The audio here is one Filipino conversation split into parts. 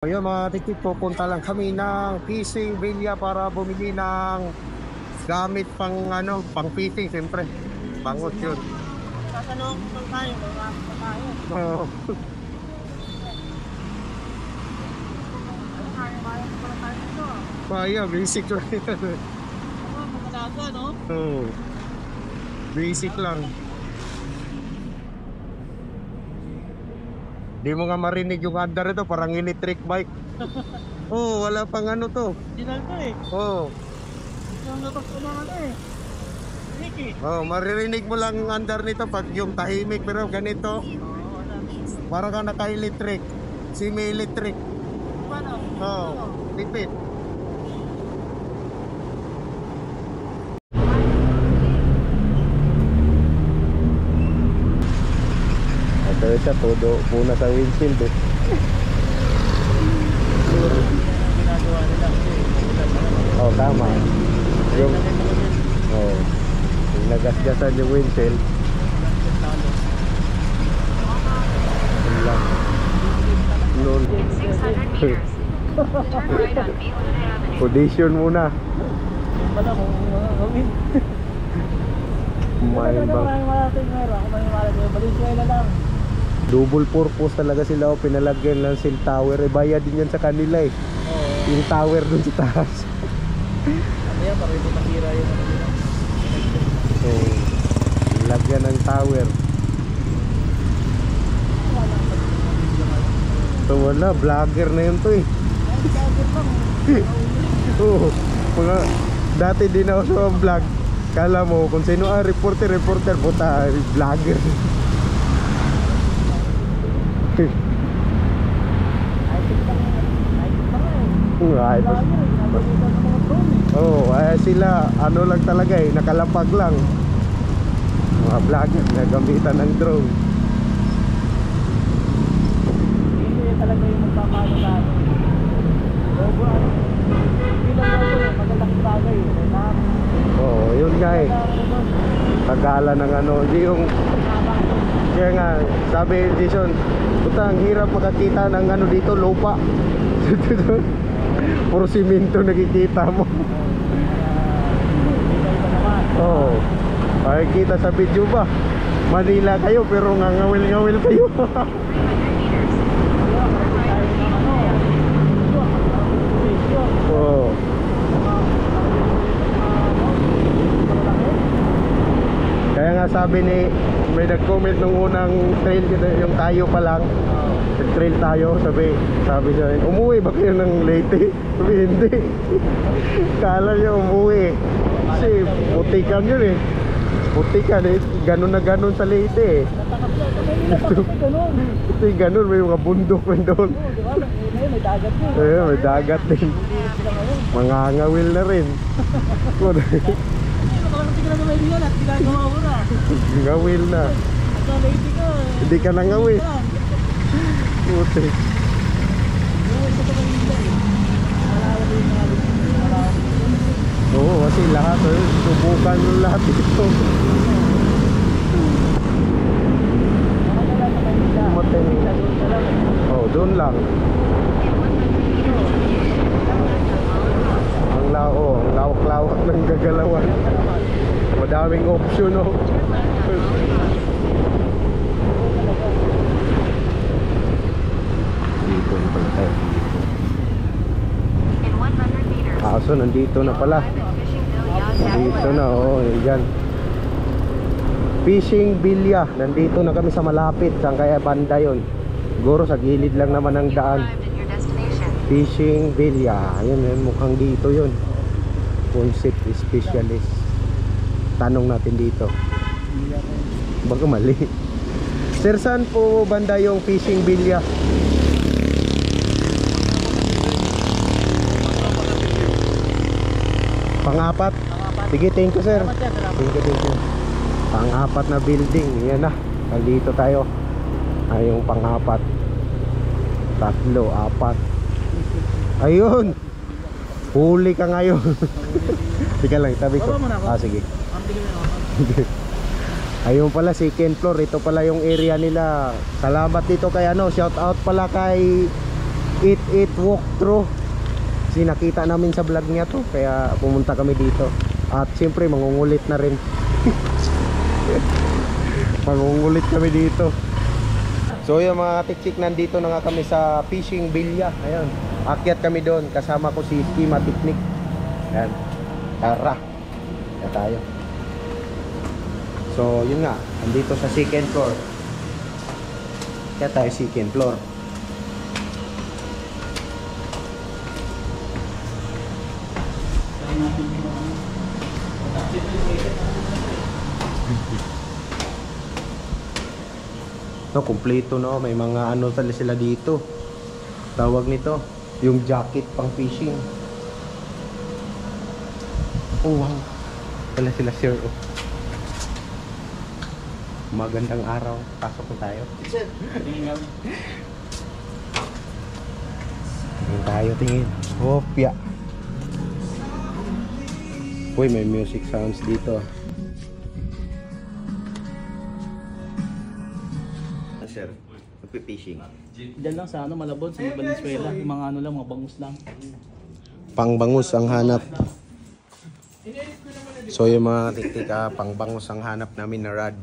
Ayun mga tiktik, pupunta lang kami ng fishing villa para bumili ng gamit pang pang fishing, siyempre. Bangus yun. Tatanong kung tayo, mga tayo. Oo. Kaya pala tayo nito. Kaya, basic lang ito. Magalaga, no? Oo. Basic lang. Di mo nga marinig yung andar ito, parang electric bike. Oh, wala pang to. Dinan ko eh. Oh. Yung lutok ko naman eh. Ricky. Oh, maririnig mo lang yung andar nito pag yung tahimik, pero ganito, parang ka naka-electric. Semi-electric. Paano? Oh, tipid. Ito siya, todo puna sa windshield eh. Ginagawa nila kasi Oh, tama. Yung yung nagasgasan yung windshield. Yun lang. Noon. 600 meters. Turn right on Beeland Avenue. Audition muna. yung pala kung gawin. Kumain ba? Kung malating meron, kung may malating Valenzuela lang. Double purpose talaga sila o pinalagyan lang sil tower. E bayad din yan sa kanila eh. Yung tower dun sa taas. Ano yan, para hindi masira yung ano nila. So, lagyan ng tower. So wala, vlogger na yun to eh. Oo, mga dati din ako sa vlog. Kala mo kung sino reporter, puta, vlogger. Ay, oh, ay sila ano lang talaga eh, nakalapag lang. Mga vlogger na gamitan ng drone. Hindi talaga yung magpapalo sa atin. Logo ano. Hindi lang logo eh, magandang bagay eh. Oo, yun nga eh. Tagala ng hindi yung kaya nga, sabi Jason, puta, ang hirap makakita ng dito, lupa. Puro simento nakikita mo. Oo. Makikita sa video ba? Manila kayo pero ngangawil-ngawil kayo. Oo. Kaya nga sabi ni may nag-comment nung unang trail yung tayo pa lang. Nag-trail tayo, sabi niya, umuwi ba kayo ng Leyte? Sabi hindi. Kala niya umuwi. Kasi putikan yun eh. Putikan eh, ganun na ganun sa Leyte eh. Ito yung ganun, may mga bundok rin doon. May dagat yun. Ayun, may dagat din. Mangangawil na rin. Ngawil na. Hindi ka na ngawil. Puti. Oo, kasi lahat subukan yung lahat ito. Oh, doon lang. Ang lawak-lawak ng gagalawan. Madaming option oh. Dito na pala tayo. In 100 meters. So nandito na pala. Nandito na, yan. Fishing Villa. Nandito na kami sa malapit. Saan kaya banda yun? Siguro sa gilid lang naman ng daan. Fishing Villa. Ayun, mukhang dito yun. Concept specialist. Tanong natin dito. Baka mali. Sir, saan po banda yung Fishing Villa? Pang-apat? Sige, thank you sir. Thank you. Pang-apat na building. Yan na. Nandito tayo. Yung pang-apat. 3, 4. Ayun. Huli ka ngayon. Sige lang, tabi ko. Sige. Ayun pala, second floor. Ito pala yung area nila. Salamat dito kay shout out pala kay Eat walkthrough. Kasi nakita namin sa vlog niya to, kaya pumunta kami dito. At siyempre mangungulit na rin. Mangungulit kami dito. So yung mga tiktik, nandito na nga kami sa Fishing Villa. Ayun, akyat kami doon, kasama ko si Skima Technique. Ayan, tara, kaya tayo. So yun nga, nandito sa second floor. Kaya tayo second floor. No, kumpleto no, may mga ano talaga sila dito. Tawag nito, yung jacket pang fishing. Oh wow. Wala sila sir. Oh. Magandang araw. Pasok po tayo. Tingin tayo, tingin. Hopya. Uy, may music sounds dito. Sir, magpipishing. Diyan lang sa ano, Malabon, sa Valenzuela. Yung mga ano lang, mga bangus lang. Pangbangus ang hanap. So yung mga tiktik, pangbangus ang hanap namin na rod.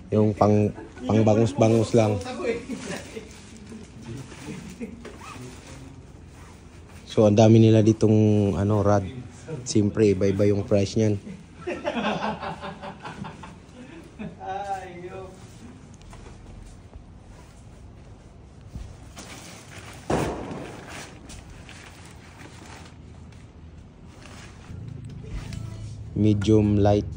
Yung pangbangus-bangus lang. So ang dami nila ditong ano rod. Siyempre iba-iba yung price niyan. Medium light.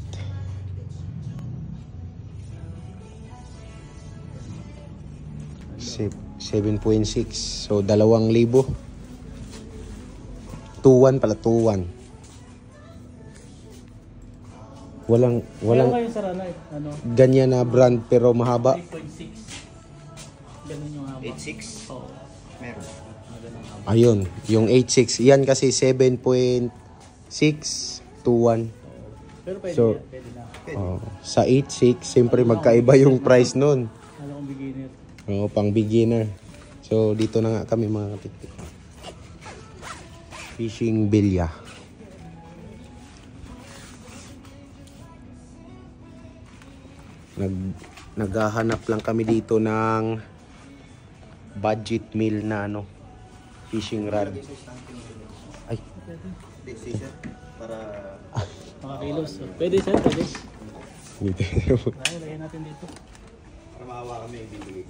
Sep- 7.6. So 2,000. 2,1 pala, 2,1. Walang Meron kayo sa Ranay, ano, ganyan na brand pero mahaba. 3.6. Ganun yung haba. 8.6? Oo. Meron. Ganun haba. Ayun, yung 8.6. Yan kasi 7.6, 2,1. Pero pwede So, yan, pwede na. Sa 8.6, siyempre magkaiba yung price nun. Ano kung beginner. Pang beginner. So dito na nga kami mga katiktik. Fishing Villa. Naghahanap lang kami dito ng budget meal na ano, fishing rod. Ay, Para Mga kilos. Pwede sir, pwede. dito. Ay, lagyan natin dito. para maawa kami ibibigay.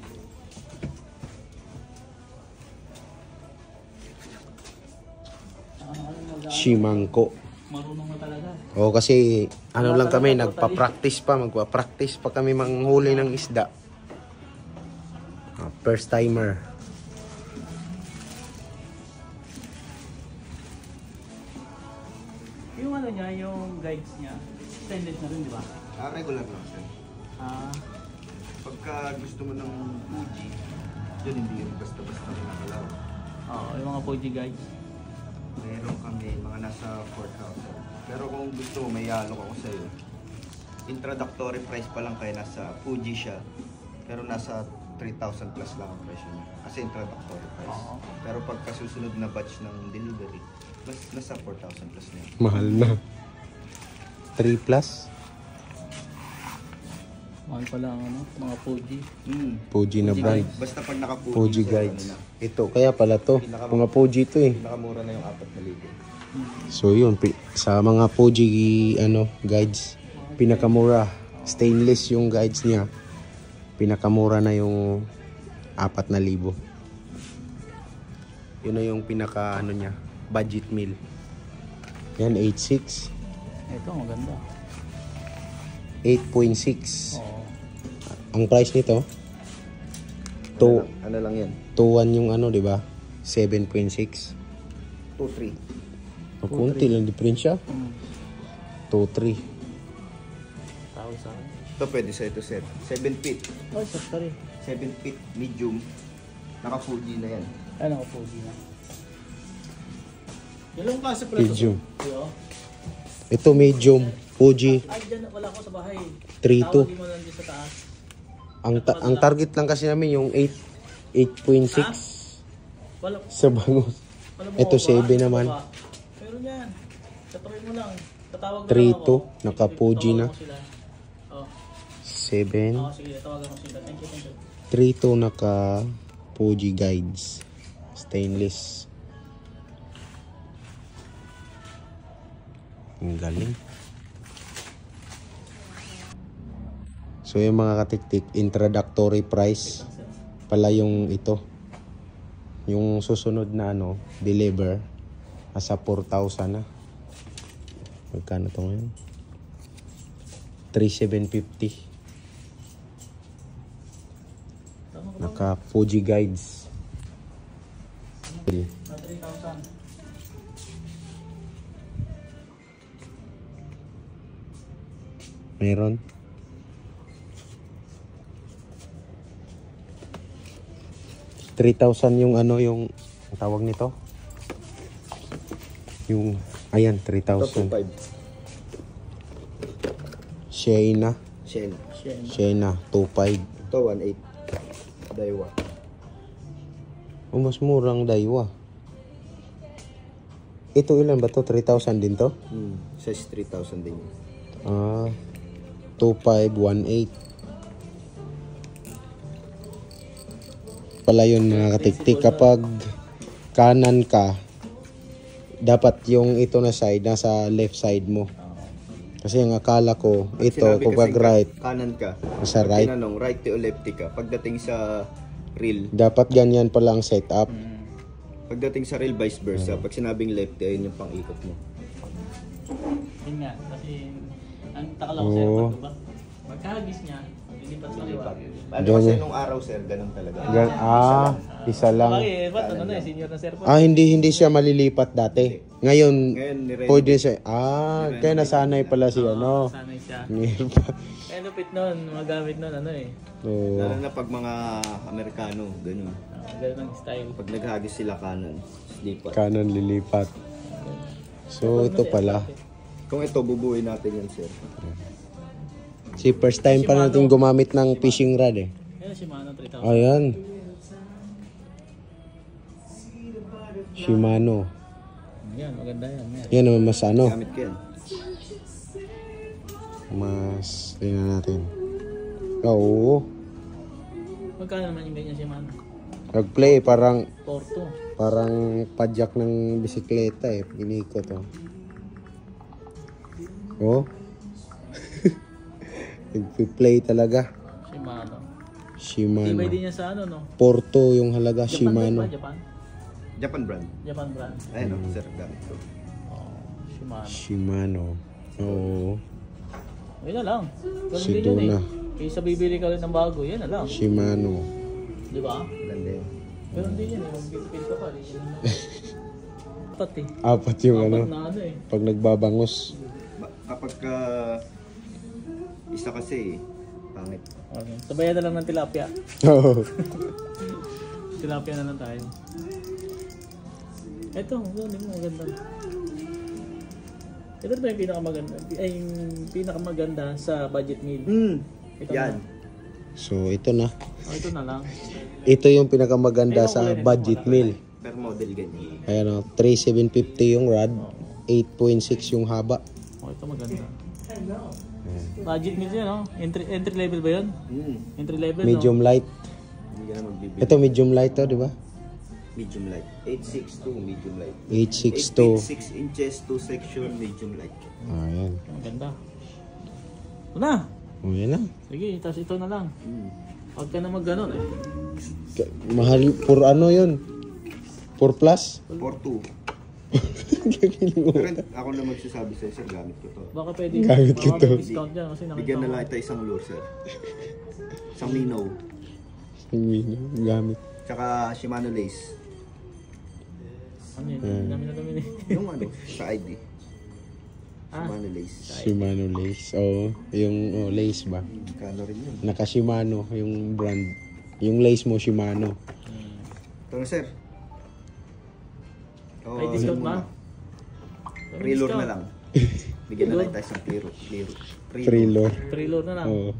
Shimangko. Marunong na talaga. O kasi ano lang kami, magpa-practice pa kami manghuli ng isda. First timer. Yung ano niya, yung guides niya, stainless na rin, di ba? Regular lang sir. Ah, Pagka gusto mo ng Fuji, yun hindi yung basta-basta nakalaw. oo, yung mga Fuji guides. Meron kami mga nasa 4,000. Pero kung gusto mo, may alok ako sa'yo. Introductory price pa lang kaya nasa Fuji siya. Pero nasa 3,000 plus lang ang presyo niya. Kasi introductory price. Oo. Pero pagka susunod na batch ng delivery, mas nasa 4,000 plus na yun. Mahal na. 3 plus? Mahal pala ang ano, mga Fuji. Fuji na brand. Basta pag naka-Fuji, Fuji sir, guides. ano na, Ito, kaya pala to. Mga Fuji to eh. pinakamura na yung 4,000. So yun, sa mga Fuji ano, guides, pinakamura. Stainless yung guides niya. Pinakamura na yung 4,000. Yun na yung pinaka ano niya, budget meal. Yan 8.6, Ito, maganda. 8.6. Oo. Ang price nito Ano lang yan? 2.1 yung ano, 'di ba? 7.6. 2,300. O konti lang diferensya. 2.3. Tawag sa akin. Ito pwede sa ito sir. 7 feet. Oh, sorry. 7 feet medium. Naka-Fuji na yan. Ano ako Fuji na. Dalawang klase pala Medium. Yo. Ito medium Fuji Ay, dyan, wala ako sa bahay. 3.2. Tawagin mo lang dyan sa taas. Ang target lang kasi namin yung 8.6. Wala, Sa bangus. wala mo Ito, ba? 7 naman. Meron yan. Tatawain mo lang. Tatawag na 3 lang ako. to. Naka Fuji na. Tawagan ko sila. Oh. 7. Oo, sige. Tawagan ko sila. Thank you, thank you. 3 to naka Fuji guides. Stainless. Ang galing. So yung mga katiktik, introductory price pala yung ito. Yung susunod na ano, deliver, nasa 4,000 na. Magkano to ngayon? 3,750. Naka Fuji guides. Na 3,000. Meron. $3,000 yung ano, yung ang tawag nito. Yung, ayan, 3,000. 5. Shayna. Shell. Shayna, 2,500. Ito 1.8. Daiwa. O, mas murang Daiwa. Ito ilan ba to? 3,000 din to? Size 3,000 din. Ah, 2,518. Pala yun mga katiktik, kapag kanan ka, dapat yung ito na side, nasa left side mo. Kasi ang akala ko, ito, kapag right, kanan ka. nasa right. Tinanong, righty o lefty ka. Pagdating sa reel, Dapat ganyan pala ang setup. pagdating sa reel vice versa. Pag sinabing lefty, ayun yung pang-ikot mo. Yun nga. Kasi, ang takala ko sir, Oo. ba? Pagkahagis niya, lilipat sa liwa. Ano Doon kasi yun. nung araw sir, ganun talaga. Isa lang. Okay, ba't ano na eh, senior na sir po. Ah, hindi siya malilipat dati. Ngayon, Ngayon, ni-ready. pwede siya. Ah, kaya nasanay pala si ano. Sanay siya. Ngayon pa. Eh, lupit nun, magamit nun, ano eh. Oo. Lalo na pag mga Amerikano, ganun. Ganun ang style. Pag naghagis sila kanan, lipat. Kanan lilipat. So, ito pala. Kung ito, bubuuin natin yan sir. Si first time pa natin gumamit ng fishing rod eh. Yan si Mano 3,000. Ayan. Shimano. Yan, maganda yan. Yan. Yan naman mas ano. Gamit ko yan. Mas, tingnan natin. Oo. Magkano naman yung ganyan si Mano? Nag-play, parang Porto. padjak ng bisikleta eh. Pinikot oh. Oh. Nag-play talaga. Si Mano. Shimano. Tibay din niya sa ano, no? Porto yung halaga, Japan Shimano. ba? Japan? Japan brand. Japan brand. Ayun o, sir, gamit ko. Oh, Shimano. Shimano. Oo. Yun na lang. Ganun Si din yun Duna. eh. Kaysa bibili ka rin ng bago, yan na lang. Shimano. Di ba? Ganda yun. Ganun din yun eh. Mag-pil ka pa. Di yun na. Apat eh. Apat yung ano. Apat na ano eh. Pag nagbabangos. Kapag isa kasi, pangit. Okay. Sabayan na lang ng tilapia. Oo. Tilapia na lang tayo. Ito, ganun mo, maganda. Ito ba yung pinakamaganda? Ay, yung pinakamaganda sa budget meal. Ito Yan. Na. So, ito na. Oh, ito na lang. Ito yung pinakamaganda sa budget meal. Per model ganyan. Ayan o, 3,750 yung rod. 8.6 yung haba. Oh, ito maganda. Budget meal yan, no? Entry level ba yun? Entry level, Medium light. Hindi ka na magbibigay. Ito medium light to, di ba? Medium light. 862 medium light. 862. 8.6 inches, 2 section, medium light. Ayan. no? Maganda. Ito na. O, yan na. Sige, tapos ito na lang. Huwag ka na mag-ganon eh. Mahal, for ano yun? 4 plus? 4.2. Pero ako na magsasabi sa'yo, sir, gamit ko to. Baka pwede Gamit ko to. discount dyan kasi nakita Bigyan na ko. lang ito isang lure, sir. Isang Mino. Gamit. Tsaka Shimano Lace. Ano yun? Dami na dami Yung ano, sa ID. Ah. Shimano Lace. Shimano lace. Oo, yung lace ba? Kano rin yun. Naka Shimano, yung brand. Yung lace mo, Shimano. Ito na, sir. Oh, May discount ba? Free lure na lang. Bigyan na lang tayo isang Free lure. Preload na lang. Oo.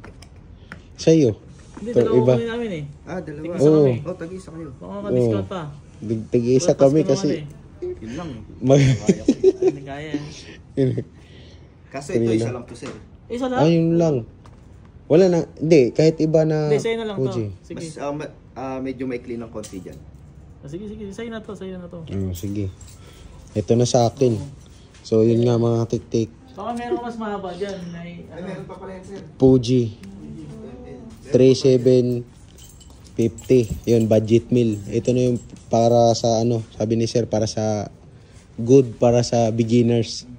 Sa'yo. Hindi, Ito, dalawa iba. kunin namin eh. Ah, dalawa. Tig-isa kami. Oh, tag-isa kayo. Baka maka-discount pa. Tig-isa kami kasi Yun lang. mag Kaya ko. Hindi kaya eh. Kaso ito isa lang to sir. Isa lang? ayun lang. Wala na, hindi, kahit iba na Hindi, sa'yo na lang to. Fuji. Sige. Mas medyo maikli ng konti dyan. Sige, sa'yo na to. Sige. Ito na sa akin. So, yun nga mga tik-tik. Baka meron ka mas mahaba dyan. May, Ay, meron pa pala yan sir. Fuji 3750. Yun, budget meal. Ito na yung para sa ano, sabi ni sir, para sa good, para sa beginners.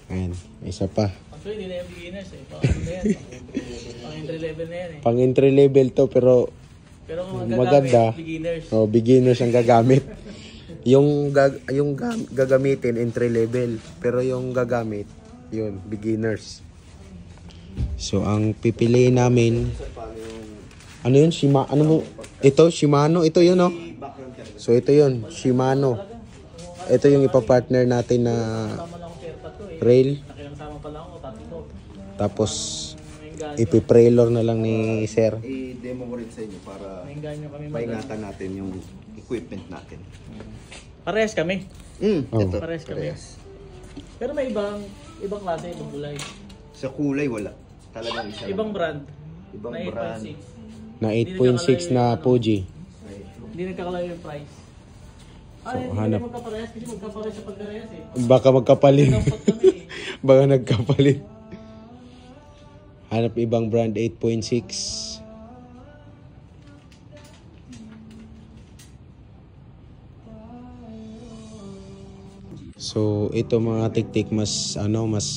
Ayan, isa pa. Actually, hindi na yung beginners eh. Baka ano na yan. Pang entry level na yan eh. Pang entry level to, pero Pero kung maganda. magagamit, beginners. Oh, beginners ang gagamit. yung gagamitin entry level, pero yung gagamit, yun, beginners. So ang pipiliin namin, ano yun? Ito Shimano, ito yun oh. So ito yun, Shimano. Ito yung ipa-partner natin na Tama lang ako perpa to eh. rail. Nakilansama pa lang ako, tapi ko. Tapos ipipreylor na lang ni sir. I-demo ko rin sa inyo para Nainganyo kami maingatan natin yung equipment natin. Parehas kami. Oh. Ito. Parehas kami. Pero may ibang klase, ibang kulay. Sa kulay wala. Talagang isa lang. Ibang brand. Ibang na brand. 8.6. Na 8.6 na Fuji. Hindi nagkakalayo yung price. So, Hindi hanap. magkaparehas kasi magkaparehas sa pagkarehas eh. Baka magkapalit. Dapat kami eh. Baka nagkapalit. Hanap ibang brand 8.6. So ito mga tik-tik mas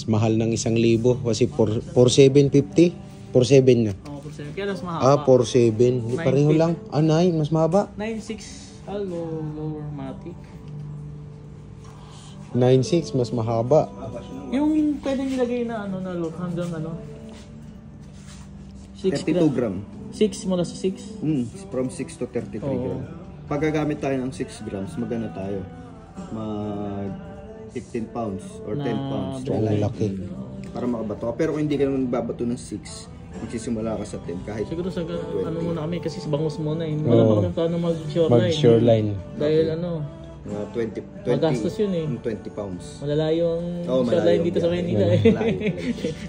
mahal ng 1,000 kasi 4,750. 4,700 na. Oo, percent. Kaya mas mahaba. 4,700. Hindi pareho 9.50. lang. 9 mas mahaba. 9.6. Lower matic. 9.6 mas mahaba. Yung pwedeng ilagay na na load hanggang 6 32 gram. 6 mula sa 6. From 6 to 33 Oo. gram. Pag gagamit tayo ng 6 grams, magana tayo? Mag 15 pounds or 10 pounds. So, ang laki. Para makabato ka. Pero kung hindi ka naman babato ng 6, magsisimula ka sa 10 kahit Siguro sa muna kami kasi sa bangus muna eh. Wala pa kami paano mag-shoreline. Mag-shoreline. Dahil 20 magastos yun eh. 20 pounds. Malalayo ang Oo, shoreline malayo dito sa ang Maynila biyahe. eh. Malayo.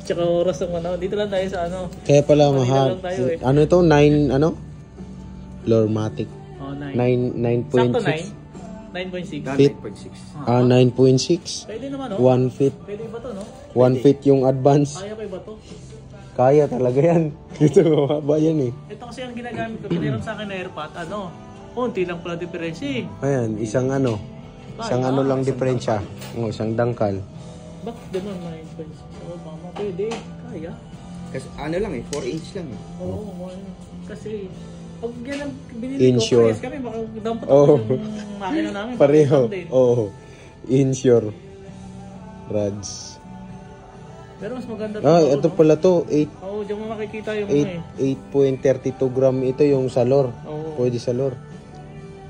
Tsaka oras ng manahon. Dito lang tayo sa Kaya pala Manila mahal. lang tayo eh. Ano ito? 9 Lormatic. 9. 9.6. Sakto 9. 9.6. Feet. 9.6. Pwede naman 1 feet. Pwede ba to 1 feet yung advance. Kaya pa ba to? Kaya talaga yan. Ito mahaba yan eh. Ito kasi ang ginagamit ko. Piniram sa akin na airpot. Konti lang pala diferensya eh. Ayan, isang ano lang diferensya. Isang dangkal. Bakit ganun 9.6? Mama, pwede. Kaya. Kasi ano lang 4 inch lang Oo, kasi pag yan ang binili Insure. ko, parehas kami, baka dampot Oo. yung makina namin. Pareho. din. Oo. Insure. Rods. Pero mas maganda Ito pala to. Oo, diyan mo makikita yung 8.32 gram. Ito yung salor. Oo. Pwede salor.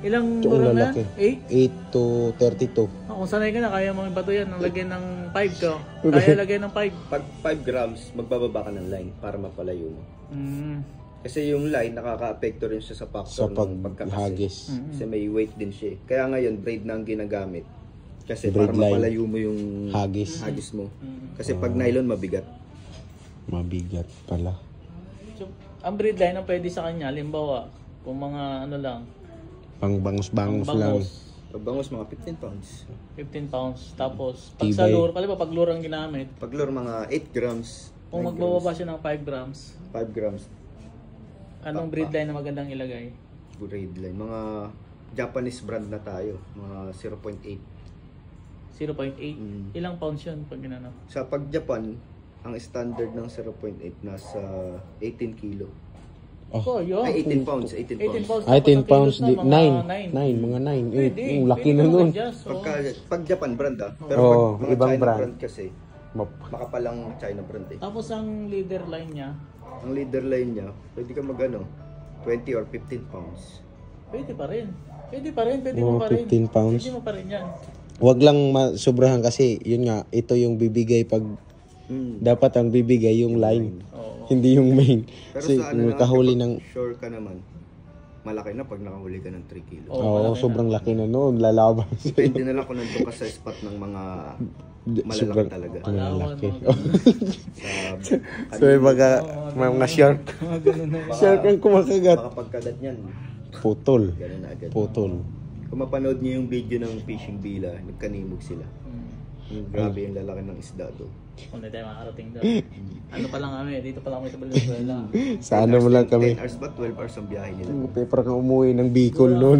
Ilang Ito ang gram na? lalaki. 8? 8 to 32. Kung sanay ka na, kaya mga bato yan. Ang lagyan ng 5 ka. Kaya lagyan ng 5. Pag 5 grams, magbababa ka ng line para mapalayo mo. Kasi yung line, nakaka-apekto rin siya sa factor Sa ng pagkakasi. paghagis. Kasi may weight din siya. Kaya ngayon, braid na ang ginagamit. Kasi Braid para line. mapalayo mo yung Hagis. mo. Kasi pag nylon, mabigat. Mabigat pala. So, ang breed line ang pwede sa kanya, halimbawa, kung mga lang, Pang bangus-bangus lang. Pag bangus, mga 15 pounds. 15 pounds. Tapos, pag Tibay. sa lure, pag lure ang ginamit, Pag lure, mga 8 grams. kung 9 magbababa grams, siya ng 5 grams, 5 grams. anong breed line na magandang ilagay? Braid line. Mga Japanese brand na tayo. Mga 0.8. 0.8? Ilang pounds yun pag ginano? Sa pag Japan, ang standard ng 0.8 nasa 18 kilo. Oh, yun. Ay, 18 pounds. 18 pounds. 18 pounds. 9. Mga 9. Mga 9. Pwede. Yung laki Pwede na nun. mag-adjust, oh. Pag Japan brand Pero Oo, pag mga ibang China brand. brand kasi, makapalang China brand eh. Tapos ang leader line niya, Ang leader line niya, pwede ka mag 20 or 15 pounds. pwede pa rin. Pwede pa rin. Pwede Mga mo pa rin. 15 pounds. Pwede mo pa rin yan. Wag lang sobrahan kasi yun nga, ito yung bibigay pag dapat ang bibigay yung line. Oo. Hindi yung main. Pero Kasi sa ano naman, kahuli kapag ng sure ka naman, malaki na pag nakahuli ka ng 3 kilos. Oo, sobrang laki na noon. Lalaban. Depende na lang kung nandun ka sa spot ng mga malalaki talaga. Malalaki. Sa, So, mga shark. Mga ganun na. Shark ang kumakagat. baka pagkagat niyan, Putol. gano'n na agad. Putol. Kung mapanood niyo yung video ng fishing bila, nagkanimog sila. Grabe yung lalaki ng isda doon. Kung hindi tayo makarating doon. Ano pa lang kami, dito pa lang kami sa Valenzuela. Sa ano mo lang 10 kami. hours ba? 12 hours ang biyahe nila. Paper kang umuwi ng Bicol noon.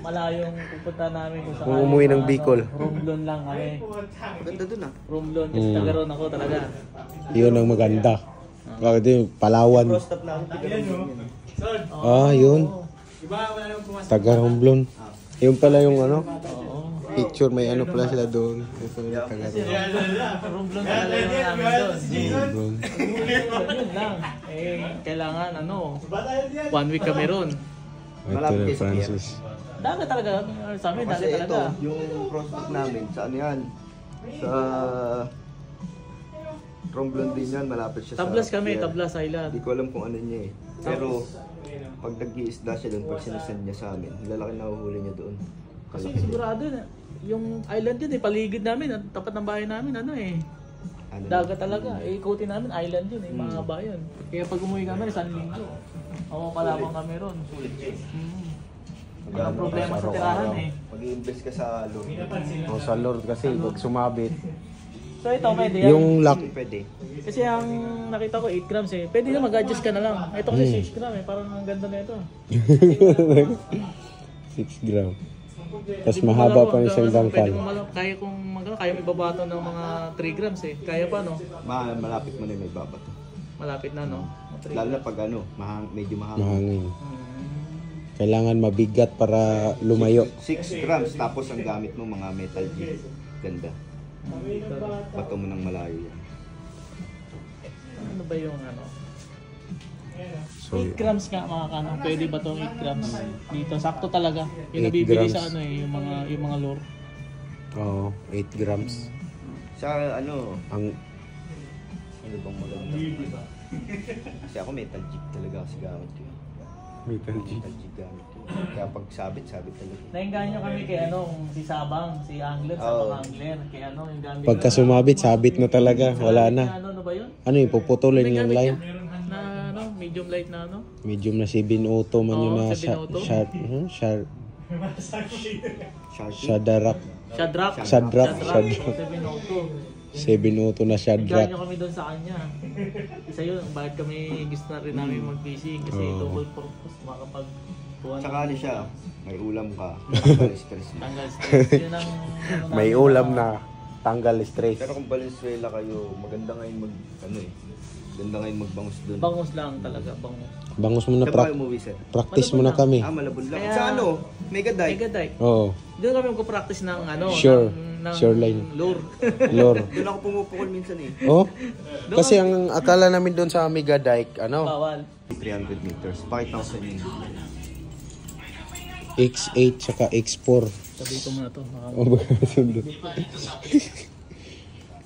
Malayong pupunta namin kung saan. Kung umuwi ng Bicol. Romblon lang kami. Maganda doon ah. Romblon, kasi taga roon ako talaga. Yun ang maganda. Bakit yun? Palawan. Cross stop na ako. Yun. Taga Romblon. Yun pala yung ano. Oo. Picture, may ano pala sila doon. Ito yung taga Romblon talaga yung namin doon. Romblon. Yun lang. Kailangan 1 week kami roon. Ito na Francis. Daga talaga, sa amin, daga Kasi ito, talaga. yung cross stop namin, sa ano yan? Sa Romblon din yan, malapit siya Tablas sa... kami, pier. Tablas Island. Hindi ko alam kung ano niya eh. Pero pag nag-iisda siya doon, pag sinasend niya sa amin, lalaki na uhuli niya doon. Kasi Kalaki. sigurado na, yung island yun paligid namin, tapat ng bahay namin, Ano dagat talaga. Ikutin namin, island yun mahaba yun. Kaya pag umuwi kami, 1 linggo. Oo, palabang kami ron. Walang problema sa tirahan Mag-i-invest ka sa loan. O sa Lord kasi, pag sumabit. So ito, pwede yan. Yung lock. Pwede. Kasi ang nakita ko 8 grams Pwede na mag-adjust ka na lang. Ito kasi 6 gram Parang ang ganda na ito. 6 gram. Tapos mahaba pa rin siyang dangkal. Kaya kong kaya may babato ng mga 3 grams Kaya pa no? Malapit mo na yung may babat. Malapit na no? 3 Lalo na pag ano, medyo mahangin. Mahangin. Kailangan mabigat para lumayo. 6 grams tapos ang gamit mo mga metal jig. Ganda. Bato mo ng malayo yan. Ano ba yung ano? So, 8 grams nga mga kanang. Pwede ba itong 8 grams? Dito, sakto talaga. Yung 8 nabibili grams. sa ano yung mga lure. Oo, 8 grams. Sa ano, Ang ano bang maganda? Kasi ako metal jig talaga kasi gamit ko. metal jig. Metal jig gamit ko. Kaya pag sabit talaga. Nainganyo kami kay si Sabang, si Angler, Sabang Angler. Kay yung gamit. Pagka sumabit, sabit na talaga. Wala na. Ano ba yun? Ano yung puputulin yung line? Na medium light na Medium na 7-auto man yun na 7-auto. Shadarak. Shadrack. Shadrack. 702. 7-auto na Shadrack. Ganyo kami doon sa kanya. Isa yun, bakit kami gusto na rin namin mag-fishing kasi double purpose makapag Tsaka ano siya, may ulam ka, tanggal stress mo. tanggal stress. Yun ang May ulam na tanggal stress. Pero kung Valenzuela kayo, maganda ngayon maganda ngayon magbangus doon. bangus lang talaga, bangus. Bangus mo na Saan ba kayo umuwi, sir? practice mo na kami. Malabon lang. Kaya- Sa ano? Mega dive. Mega dike. Oo. Doon kami magpo-practice ng Sure. ng Shoreline. lure. Lord. Doon ako pumupukol minsan eh. Oh? Kasi ang akala namin doon sa Mega Dike, Bawal. 300 meters. Pakita ko sa inyo. X8 saka X4. Sabi ko muna to. O ba sundo?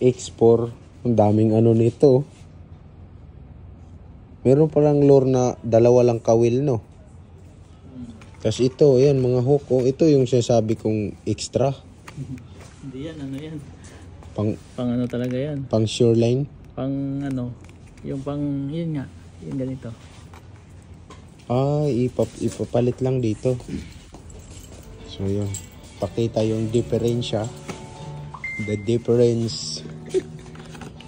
X4. Ang daming ano nito. Meron palang lure na 2 lang kawil, no? Tapos ito, yan, mga hook. Oh, ito yung sinasabi kong extra. Hindi yan, ano yan. Pang Pang ano talaga yan. shoreline. Pang ano. Yung pang, yun nga. Yung ganito. Ipapalit lang dito. So yun. Pakita yung diferensya. The difference.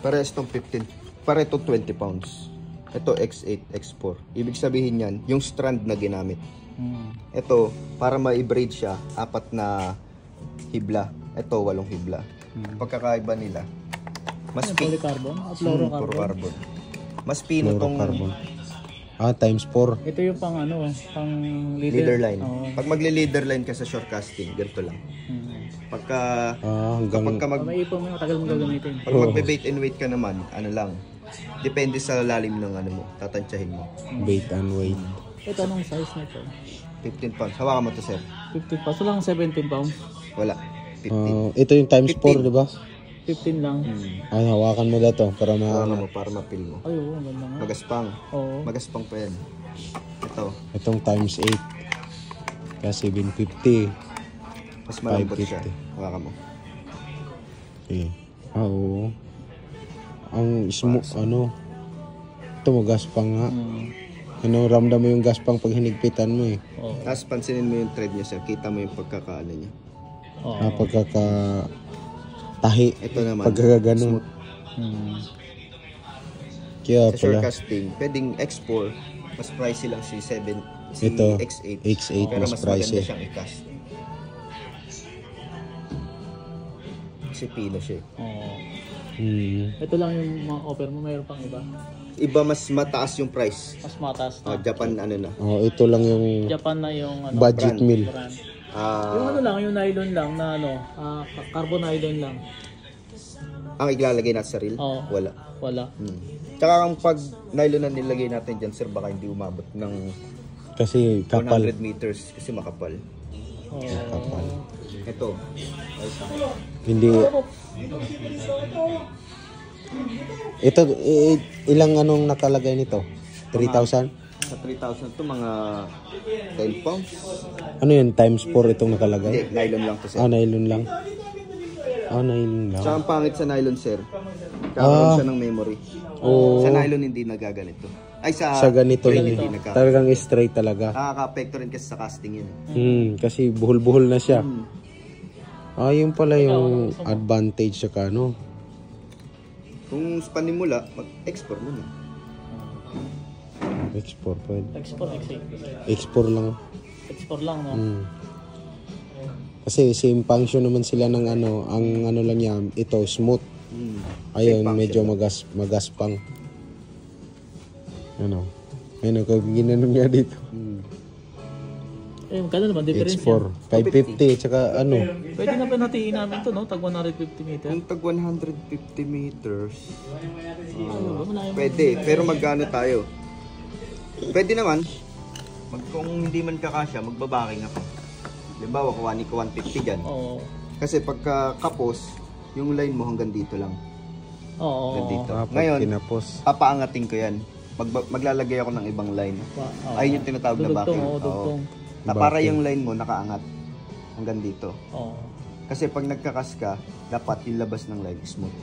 Parehas tong 15. Pare itong 20 pounds. Ito X8, X4. Ibig sabihin yan, yung strand na ginamit. Ito, para ma-braid siya, 4 na hibla. Ito, 8 hibla. Pagkakaiba nila, mas Polycarbon? fluorocarbon. Mas pino tong Fluorocarbon. Times 4. Ito yung pang ano, pang leader line. Oo. Pag magle-leader line ka sa shore casting, ganito lang. Pagka Hanggang May ipon mo, tagal mo gagamitin. pag magbe-bait and weight ka naman, ano lang. Depende sa lalim ng ano mo, tatansyahin mo. bait and weight. Ito anong size nito? 15 pounds. Hawakan mo to, sir. 15 pa. So lang 17 pounds. Wala. 15. Ito yung times 4, di ba? 15 lang. Hawakan mo na to para Hawakan mo para mapil mo. Ay, oo, ang ganda nga. Magaspang. Oo. Magaspang pa yan. Ito, Itong times 8. Kaya 750. mas malambot siya. 550. Hawakan mo. Okay. Oo. Ang smooth, ano. Ito mo gaspang nga. Ano, ramdam mo yung gaspang pag hinigpitan mo eh. Oo. Tapos pansinin mo yung thread niya, sir. Kita mo yung pagkakaano niya. Oo. Pagkaka tahi. Ito naman. Pagkakaganon. Kaya Sa sure pala. casting, pwedeng X4, mas pricey lang si Ito, X8. X8 Pero mas mas maganda pricey. siyang i-cast. Kasi pino siya. Oo. Hmm. Ito lang yung mga offer mo, mayroon pang iba. Iba mas mataas yung price. Mas mataas na. Japan ano na. Oh, ito lang yung Japan na yung ano, budget brand. meal. brand. Ah, Yung ano lang, yung nylon lang na ano, carbon nylon lang. ang ilalagay natin sa reel? Oo. Wala. Wala. Tsaka ang pag nylon na nilagay natin dyan, sir, baka hindi umabot ng Kasi kapal. 100 meters kasi makapal. Oo. Kapal. Ito. Hindi. Ito, ilang anong nakalagay nito? 3,000? Sa 3,000 to mga 10 pounds. Ano yun? Times 4 itong nakalagay? Hindi, nylon lang to, sir. Nylon lang. Nylon lang. Tsaka ang pangit sa nylon, sir. Kakaroon siya ng memory. Oo. Sa nylon hindi nagaganito. Ay, Sa ganito hindi lang. nagka. Talagang straight talaga. Nakaka-apekto rin kasi sa casting yun. Kasi buhol-buhol na siya. Yun pala yung advantage sa ano. Kung panimula, mag-export mo na. Export pwede. Export, exit. Export lang. Export lang, no? Kasi same function naman sila ng ano. Ang ano lang yan, ito smooth. Ayun, medyo magaspang. Ano? Ayun, kung ginanong niya dito. Magkano naman, difference X4. 550, tsaka ano. Pwede na pinatiin namin to, no? Tag 150 meter. Kung tag 150 meters, Malayo mo. pwede. Pero magkano tayo? Pwede naman. Kung hindi man kakasya, magbabaking ako. Halimbawa, kuhanin ko 150 dyan. Oo. Kasi pagka kapos, yung line mo hanggang dito lang. Oo. Hanggang dito. Pag Ngayon, kinapos. papaangatin ko yan. Maglalagay ako ng ibang line. Ayun yung tinatawag na Dudugtong, backing. oo, dugtong. Na para yung line mo nakaangat hanggang dito. Oo. Kasi pag nagkakas ka, dapat yung labas ng line smooth.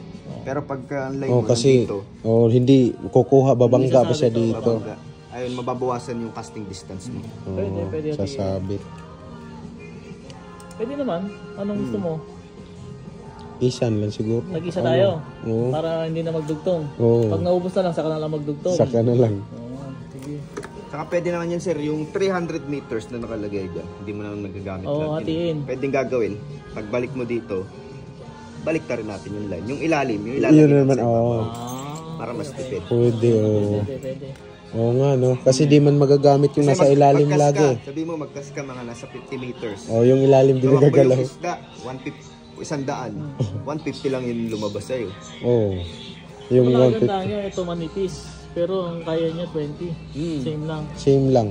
Pero pagka ang line mo Kasi dito, hindi kukuha, babangga pa siya dito. babangga. Ayun, mababawasan yung casting distance mo. Pwede. Sasabit. Pwede naman. Anong gusto mo? Isan lang siguro. Nag-isa tayo. Oo. Para hindi na magdugtong. Oo. Pag naubos na lang, saka na lang magdugtong. Saka na lang. Oo, sige. Saka pwede naman yan, sir, yung 300 meters na nakalagay dyan, hindi mo naman nagagamit Oo, lahat hatiin. yun. Pwedeng gagawin, pagbalik mo dito, balik rin natin yung line. Yung ilalim Yun natin naman, sa oo. para mas tipid. Pwede, oo. Pwede. Oo nga, no? Kasi di man magagamit yung nasa ilalim magkas lagi. ka, sabi mo, magkas ka mga nasa 50 meters. Yung ilalim di Tumakbo nagagalaw. yung isda, 150, 150 lang yung lumabas sa'yo. Oo. Yung Yung 150. maganda niya, ito manipis. Pero ang kaya niya 20. Same lang. Same lang.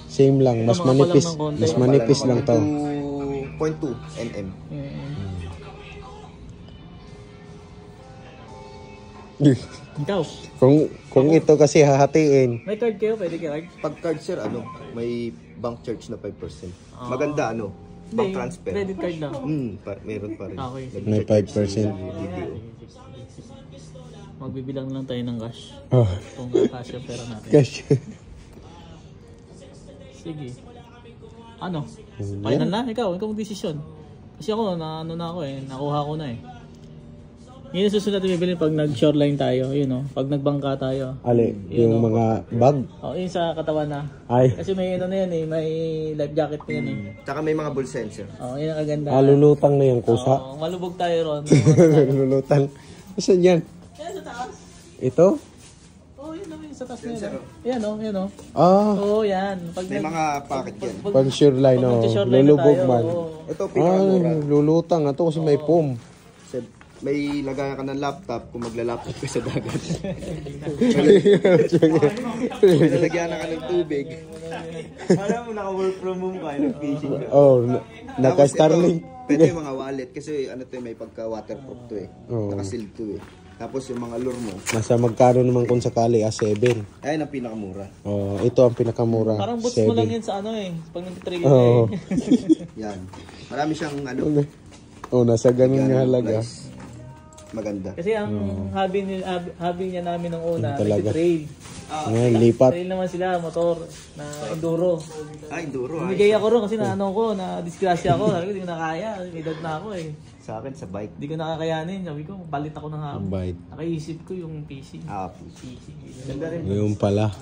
Same lang. Mas Ito, mga manipis. palang ng konti. Mas manipis lang to. 2.2 mm. Ikaw, Kung ito kasi hahatiin. may card kayo? Pwede kayo card? Pag card, sir, may bank charge na 5%. Maganda, bank transfer. Credit card lang. Meron pa rin. Okay. May 5%. DDO. Magbibilang lang tayo ng cash. Oh. Kung cash yung pera natin. Cash. Sige. Ano? Final na? Ikaw mag-desisyon. Kasi ako, nakuha ko na eh. Yun yung susunod natin bibili pag nag-shoreline tayo, pag nagbangka tayo. Ali, yung mga bag. Yun sa katawan na. Ay. Kasi may na yan eh, may life jacket na yan eh. Tsaka may mga bull sensor. Yun ang kaganda. Lulutang na yung kusa. Malubog tayo ron. Lulutang. Saan yan? Yan sa taas. Ito? Yun naman sa taas na yan. Yan yan. Pag May mga packet yan. Pag shoreline, lulubog man. Ito, pinakamura. Lulutang. Ito kasi may foam. May lagayan ka ng laptop kung magla-laptop ka sa dagat. May lalagyan ka ng tubig. Parang mo naka-work from home ka, nag-fishing ka. Naka-Starlink. Pwede yung mga wallet kasi may pagka-waterproof to eh. Oo. Naka-sealed to eh. Tapos yung mga lure mo, Nasa magkano naman kung sakali? 7. ayun ang pinakamura. Oh, ito ang pinakamura. Parang boots 7. mo lang yan sa ano eh. Pag nag-trail Oo. Yan. Marami siyang ano, Oh, nasa ganun nga halaga. price. Maganda. Kasi ang hobby niya namin nung una, Talaga. nag-trail. Ngayon, lipat. Trail naman sila, motor, na enduro. Ay, enduro. Bumigay ako ron kasi na ano ko, na disgrasya ako. Sabi ko, hindi ko na kaya. May edad na ako eh. Sa akin, sa bike. Hindi ko nakakayanin. Sabi ko, balit ako ng hobby. Bite. Nakaisip ko yung PC. PC. Ganda rin. Ngayon pala.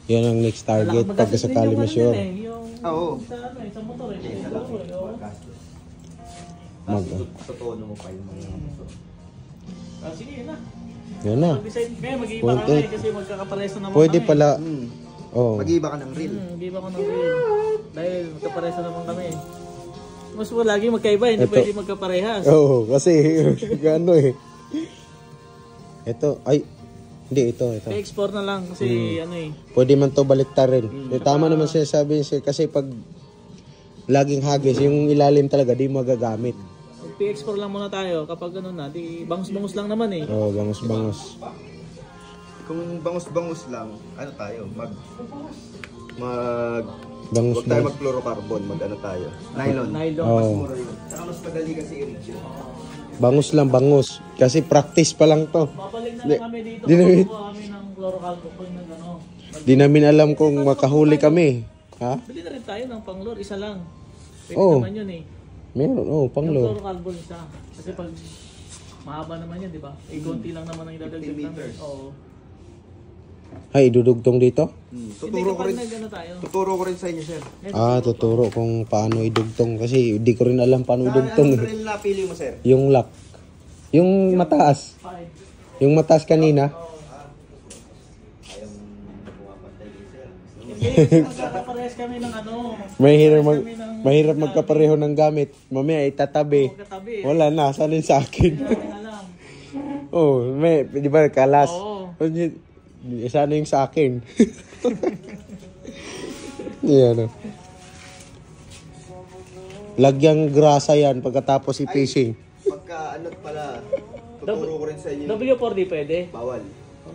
Yan ang next target pag sakali mo sure. Yung Oo. sa ano eh, sa motor eh. Oo. Mag Totono mo pa yung mga Sige, yun na. yan na. Decide kaya mag-iiba kami kasi magkakapareso naman Pwede kami. pala. Oh. Mag-iba ka ng reel. Mag-iiba ko ng reel. Dahil magkapareso naman kami. Mas mo lagi magkaiba, hindi Ito. pwede magkaparehas. Oo, kasi gano eh. Ito, ay, hindi, ito. I-export na lang kasi ano eh. Pwede man to baliktarin. Tama naman siya sabi niya kasi pag laging hagis, yung ilalim talaga di magagamit. I-export lang muna tayo kapag ano na, di bangus-bangus lang naman eh. Oo, bangus-bangus. Kung bangus-bangus lang, ano tayo? Bangus Huwag tayo bangus. mag-fluorocarbon, mag-ano tayo. Nylon. Nylon. Oo. Mura yun. Saka mas madali kasi i-reach yun. Bangus lang, bangus. Kasi practice pa lang to. Babalik na lang kami dito. Di namin- Kukuha kami ng fluorocarbon pag nag ano. Di namin alam kung makahuli kami. Ha? Bili na rin tayo ng panglor, isa lang. Pwede Oo. naman yun eh. Meron, oh, Yung panglo. fluorocarbon isa. Kasi pag mahaba naman yan, di ba? Eh, konti lang naman ang idadagdag 15 namin. meters. Oo. Ay, idudugtong dito? Hindi Tuturo ko kapag rin. nag-ano tayo. Tuturo ko rin sa inyo, sir. Tuturo kung paano idugtong. Kasi di ko rin alam paano idugtong. Ano rin napili mo, sir? Yung lock. Yung mataas. Five. Yung mataas kanina. Hindi, magkakaparehas kami ng ano. Mahirap magkapareho ng gamit. Mamaya itatabi. Magkatabi. Wala na, saan yun sa akin? Hindi namin alam. Oh, may, di ba, kalas. Oo. Sana yung sa akin. Yan. Lagyang grasa yan pagkatapos i-fishing. Pagka ano pala, tuturo ko rin sa inyo. W4D pwede? Bawal.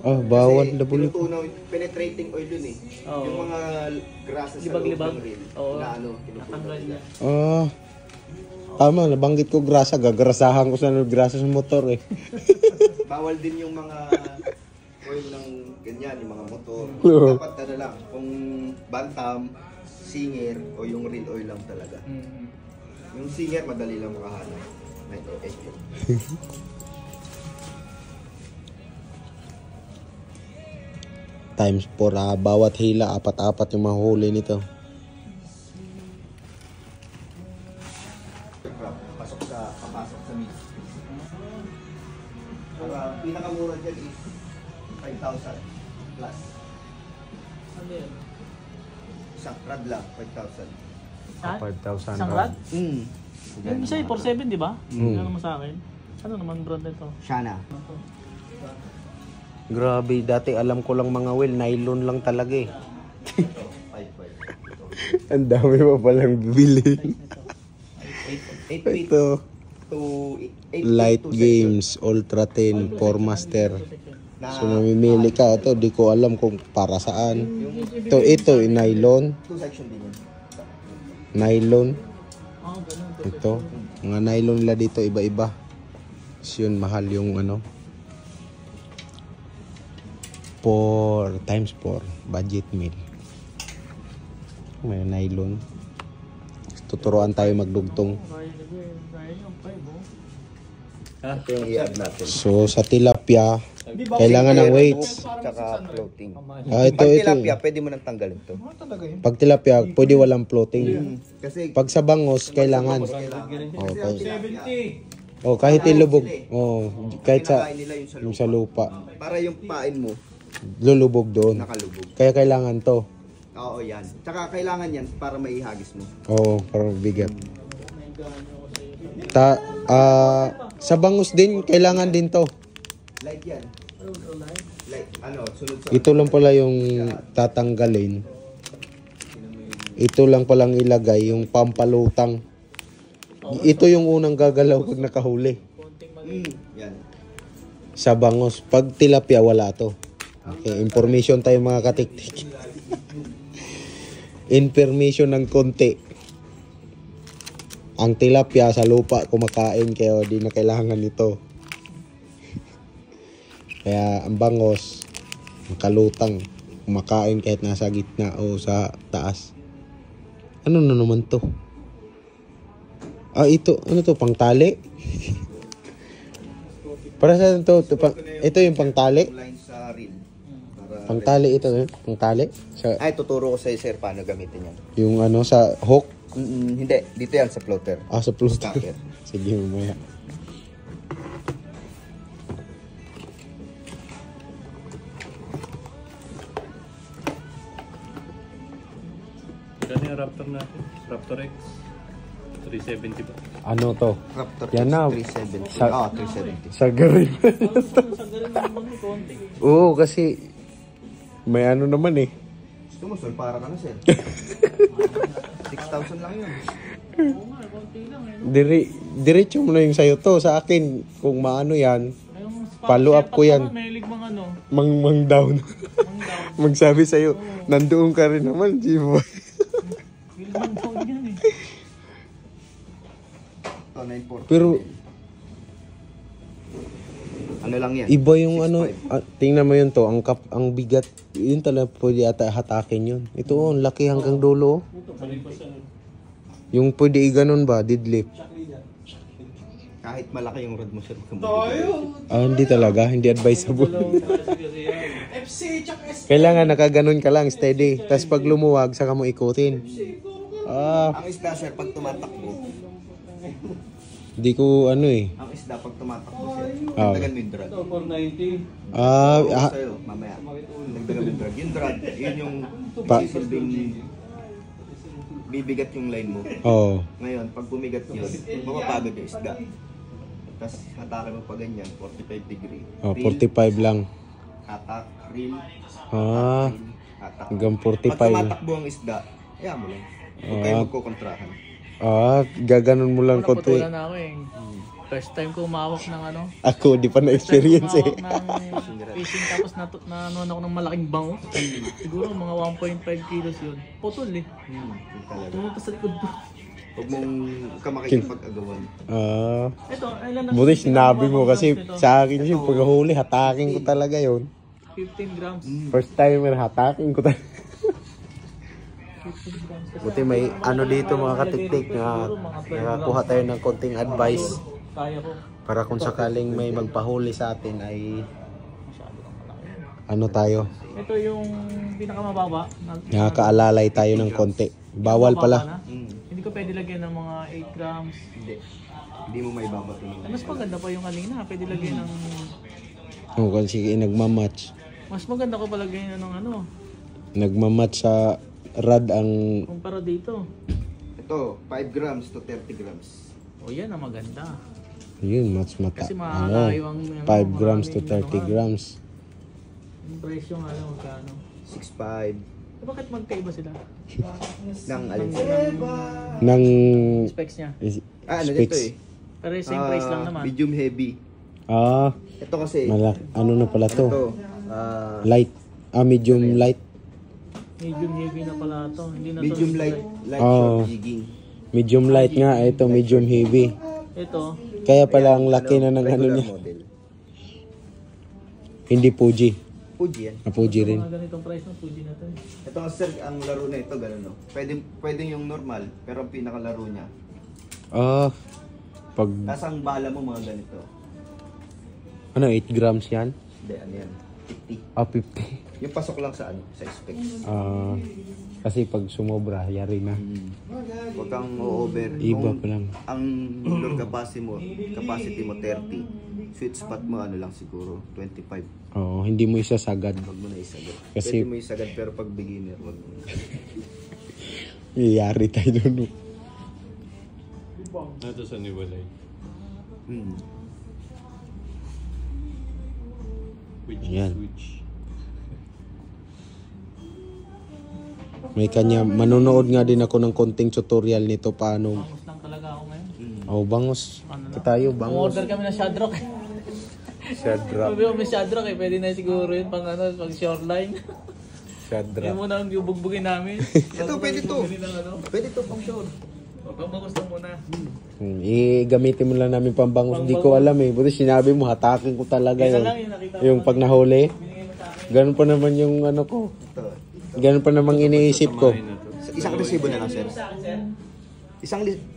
Ah, bawal Kasi na buli. tinutunaw, penetrating oil dun eh. Oo. Yung mga grasa sa loob Libag-libag. ng reel. Oo. Na ano, Natanggal niya. Tama, nabanggit ko grasa. Gagrasahan ko sa grasa sa motor eh. Bawal din yung mga oil ng ganyan, yung mga motor. Oo. Dapat ano lang, kung bantam, singer, o yung real oil lang talaga. Yung singer, madali lang makahanap. Times 4, bawat hila, 4-4 yung mahuli nito. Papasok sa mix. Pinakamura dyan is 5,000 plus. Ano yun? Isang rad lang, 5,000. Ha? 5,000. Isang rad? Mm. Yung isa yung 47, di ba? Ano naman sa akin? Ano naman brand nito? Shana. Grabe, dati alam ko lang mga wheel, nylon lang talaga eh. 5,500. Ang dami pa palang bibili. 8 feet Ito, to 8 Light to Games, Ultra 10, 4 Master. So mamimili ka, ito di ko alam kung para saan. Ito, nylon. 2 section din yun. Nylon. Oh, ganun. Ito, mga nylon nila dito iba-iba. So yun, mahal yung ano. 4 times 4, budget meal. May nylon. Tuturuan tayo magdugtong. Kaya yung 5 oh. Ito yung i-add natin. So sa tilapia, kailangan ng weights. Tsaka floating. Ito, Pag ito. tilapia, pwede mo nang tanggalin to. Pag tilapia, pwede walang floating. Kasi Pag sa bangus, kailangan. Kahit ilubog. Kahit sa, pinakain nila yung sa yung lupa. sa lupa. Para yung pain mo, Lulubog doon. nakalubog. Kaya kailangan to. Oo, yan. Tsaka kailangan yan para maihagis mo. Para bigat. Sa bangus din, kailangan din to. Light yan. Light, sunod sa... Ito lang pala yung tatanggalin. Ito lang palang ilagay, yung pampalutang. Ito yung unang gagalaw pag nakahuli. Yan. Sa bangos. Pag tilapia, wala to. Okay, information tayo mga katiktik. Information ng konti. Ang tilapia sa lupa kumakain kaya di na kailangan nito. Kaya ang bangos makalutang kumakain kahit nasa gitna o sa taas. Ano na naman to? Ito. Ano to? Pangtali? Para sa ito? Ito yung pangtali? Line sa reel. Pangtali ito. Pangtali? Ay, tuturo ko sa'yo, sir, paano gamitin yan. Yung ano sa hook? Hindi, dito yan sa floater. Sa floater. Stacker. Sige, mamaya. Gano'n yung Raptor natin? Raptor X? 370 ba? Ano to? Raptor Yan na. 370. Sa- 370. Sa garin. Sa ganun naman may konti. Oo, kasi may ano naman eh. Gusto mo, sir, para ka na, sir. 6,000 lang yun. Oo nga, konti lang eh. Diretso mo na yung sayo to. Sa akin, kung maano yan, Yung follow up ko yan. May ligmang ano. mang down. Magsabi sa'yo, nandoon ka rin naman, G-boy. Ligmang down yan eh. Ito, 940. Pero ano lang yan? iba yung 6.5. ano, tingnan mo yun to, ang bigat, yun talaga pwede ata hatakin yun. Ito ang laki hanggang dulo. Yung pwede iganon ba, deadlift. Kahit malaki yung rod mo, sir. Hindi talaga, hindi advisable. Kailangan nakaganon ka lang, steady. Tapos pag lumuwag, saka mo ikutin. Ang isda, sir, pag tumatakbo, Di ko ano eh. ang isda pag tumatakbo, sir, dagdagan mo yung drag. Ako sa'yo, mamaya. Dagdagan mo yung drag. Yung drag, yun yung silbing bibigat yung line mo. Oo. Ngayon, pag bumigat yun, mapapagod yung isda. Tapos hatake mo pa ganyan, 45 degree. Oh, Reel, 45 lang. hatak, reel, Ah, reel, hatak. hanggang Pag 45 na. tumatakbo ang isda, kaya mo lang. Huwag kayo magkukontrahan. Gaganon mo lang konti. Naputulan na ako eh. First time ko umawak ng ano. Ako, di pa na-experience eh. Umawak ng fishing tapos nanuan ako ng malaking bango. Siguro mga 1.5 kilos yun. Putol eh. Yun talaga. Tumunta sa likod ko. Huwag mong kamakikipag-agawan. Ito, ilan na? Buti sinabi mo kasi sa akin yung paghahuli, hatakin ko talaga yun. 15 grams. First time hatakin ko talaga. Buti may ano dito mga katiktik na nakakuha tayo ng konting advice Kaya ko. para kung sakaling may magpahuli sa atin ay Masyado kang malaki. ano tayo, Ito yung pinakamababa. nakakaalalay tayo ng konti. Bawal pala. Hindi ko pwede lagyan ng mga 8 grams. Hindi. Hindi mo maibabato yung Mas maganda pa yung kanina. Pwede lagyan ng... Kasi nagmamatch. Mas maganda ko pa lagyan ng ano. Nagmamatch sa rad ang Kumpara dito. Ito, 5 grams to 30 grams. O yan ang maganda. yun, match mata. Kasi makakayo ang... 5 grams to 30 grams. Yung presyo nga lang magkano. 6.5 Bakit magkaiba sila? ng alin. Ng Specs niya. Ano dito specs. eh? Pero same price lang naman. Medium heavy. Ito kasi, Ano na pala to? ito, Light. Medium light. Medium heavy na pala ito. Hindi na medium to light, Oh. short jigging. Medium light nga. Ito, medium heavy. Ito. Kaya pala ang laki na ng ano Regular niya. model. Hindi Fuji. Fuji yan. Fuji rin. Mga ganitong price ng Fuji na to. Ito nga sir, ang laro na ito, gano'n no? Pwede yung normal, pero ang pinakalaro niya. Pag Tapos ang bala mo mga ganito. 8 grams yan? Hindi, ano yan? 50. 50. Yung pasok lang sa ano, sa specs. Kasi pag sumobra, yari na. Huwag kang over. Iba Kung pa lang. ang lure capacity mo 30. Sweet spot mo ano lang siguro, 25. Oo, hindi mo isasagad. Huwag mo na isagad. Kasi- Pwede mo isagad pero pag beginner, huwag mo na. Yari tayo doon. Ito sa Niwalay. Yan. Which? May kanya, manonood nga din ako ng konting tutorial nito paano. Bangos lang talaga ako ngayon. Bangos. Ano na? Tayo, bangos. Order kami ng Shadrock. Shadrach. Sabi ko, may Shadrach eh. Pwede na siguro yun pang ano, pang shoreline. Shadrach. Yun muna ang bubugbugin namin. Ito, pwede to. Pwede to pang shore. Pagbangus lang muna. Gamitin mo lang namin pambangus. Hindi ko alam eh. Buti sinabi mo, hatakin ko talaga Isa yun. lang yung nakita Yung mo. pag nahuli. Binigay mo sa akin. Ganun pa naman yung ano ko. Ito. Ganun pa namang iniisip ko. Isang resibo na lang, sir. Sa akin, sir.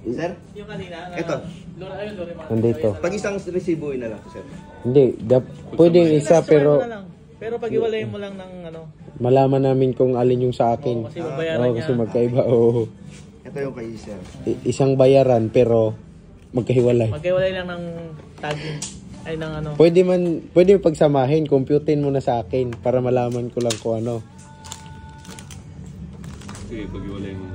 Sir? Yung kanina. na- Ito. Lura, ayun, lura yung mga- Nandito. Pag isang resibo na lang, sir. Hindi. Pwedeng isa Susukain pero mo na lang. Pero pag iwalayin mo lang ng ano. malaman namin kung alin yung sa akin. Kasi babayaran Oo, niya. kasi magkaiba. Oo. Ito yung kay sir. Isang bayaran pero magkahiwalay. Magkaiwalay lang ng tagging. Ay, ng ano. Pwede pagsamahin, computein mo na sa akin para malaman ko lang kung ano. Sige, pag-iwalay mo.